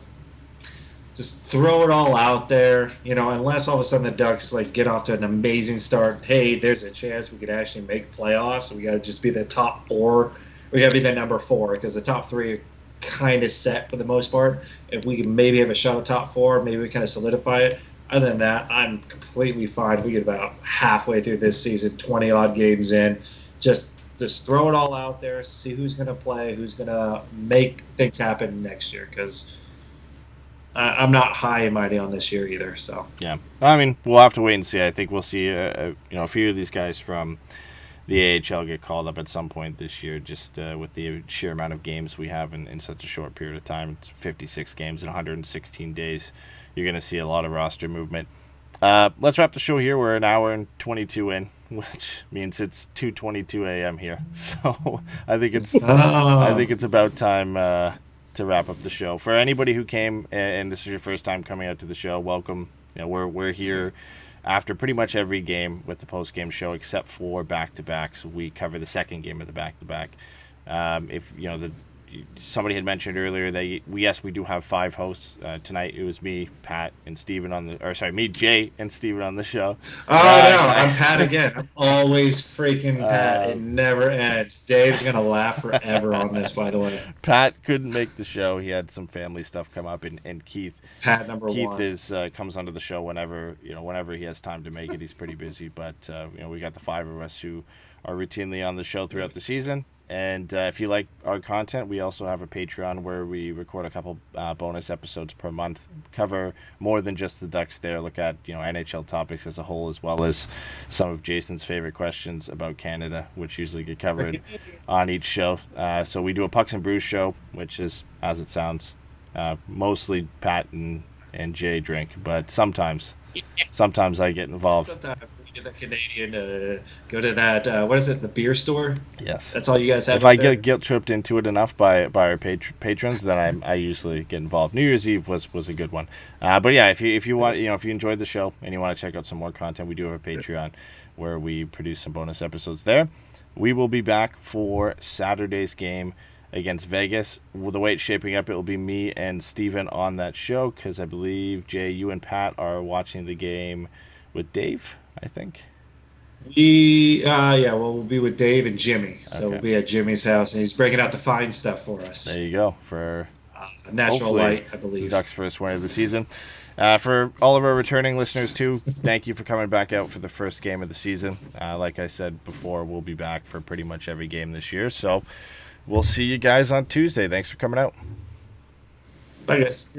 just throw it all out there, unless all of a sudden the Ducks get off to an amazing start. Hey, there's a chance we could actually make playoffs. We got to just be the top 4. We got to be the number 4, because the top 3 are kind of set for the most part. If we can maybe have a shot at top 4, maybe we kind of solidify it. Other than that, I'm completely fine. We get about halfway through this season, 20 odd games in, just throw it all out there, see who's going to play, who's going to make things happen next year, because I'm not high and mighty on this year either. So yeah, I mean, we'll have to wait and see. I think we'll see a few of these guys from the AHL get called up at some point this year, just with the sheer amount of games we have in such a short period of time. It's 56 games in 116 days. You're going to see a lot of roster movement. Let's wrap the show here. We're an hour and 22 in, which means it's 2:22 a.m. here. So I think it's about time to wrap up the show. For anybody who came and this is your first time coming out to the show, welcome. We're here after pretty much every game with the post-game show except for back-to-backs. We cover the second game of the back-to-back. If somebody had mentioned earlier that we do have 5 hosts tonight. It was me, Pat, and Steven me, Jay, and Steven on the show. No, I'm Pat again. I'm always freaking Pat. It never ends. Dave's gonna laugh forever on this, by the way. Pat couldn't make the show. He had some family stuff come up, and Keith. Pat number Keith one. is comes onto the show whenever he has time to make it. He's pretty busy, but we got the 5 of us who are routinely on the show throughout the season. And if you like our content, we also have a Patreon where we record a couple bonus episodes per month, cover more than just the Ducks there, look at NHL topics as a whole, as well as some of Jason's favorite questions about Canada, which usually get covered on each show. So we do a Pucks and Brews show, which is, as it sounds, mostly Pat and Jay drink, but sometimes I get involved. Sometimes we get the Canadian go to that what is it, the beer store? Yes, that's all you guys have. If I get guilt tripped into it enough by our patrons, then I usually get involved. New Year's Eve was a good one, but yeah, if you want, if you enjoyed the show and you want to check out some more content, we do have a Patreon where we produce some bonus episodes there. We will be back for Saturday's game against Vegas. Well, the way it's shaping up, it will be me and Steven on that show, because I believe, Jay, you and Pat are watching the game with Dave, I think. We'll be with Dave and Jimmy. So Okay. We'll be at Jimmy's house, and he's breaking out the fine stuff for us. There you go, for Natural hopefully Light, I the believe. Ducks' first win of the season. For all of our returning listeners, too, thank you for coming back out for the first game of the season. Like I said before, we'll be back for pretty much every game this year. So we'll see you guys on Tuesday. Thanks for coming out. Bye, guys.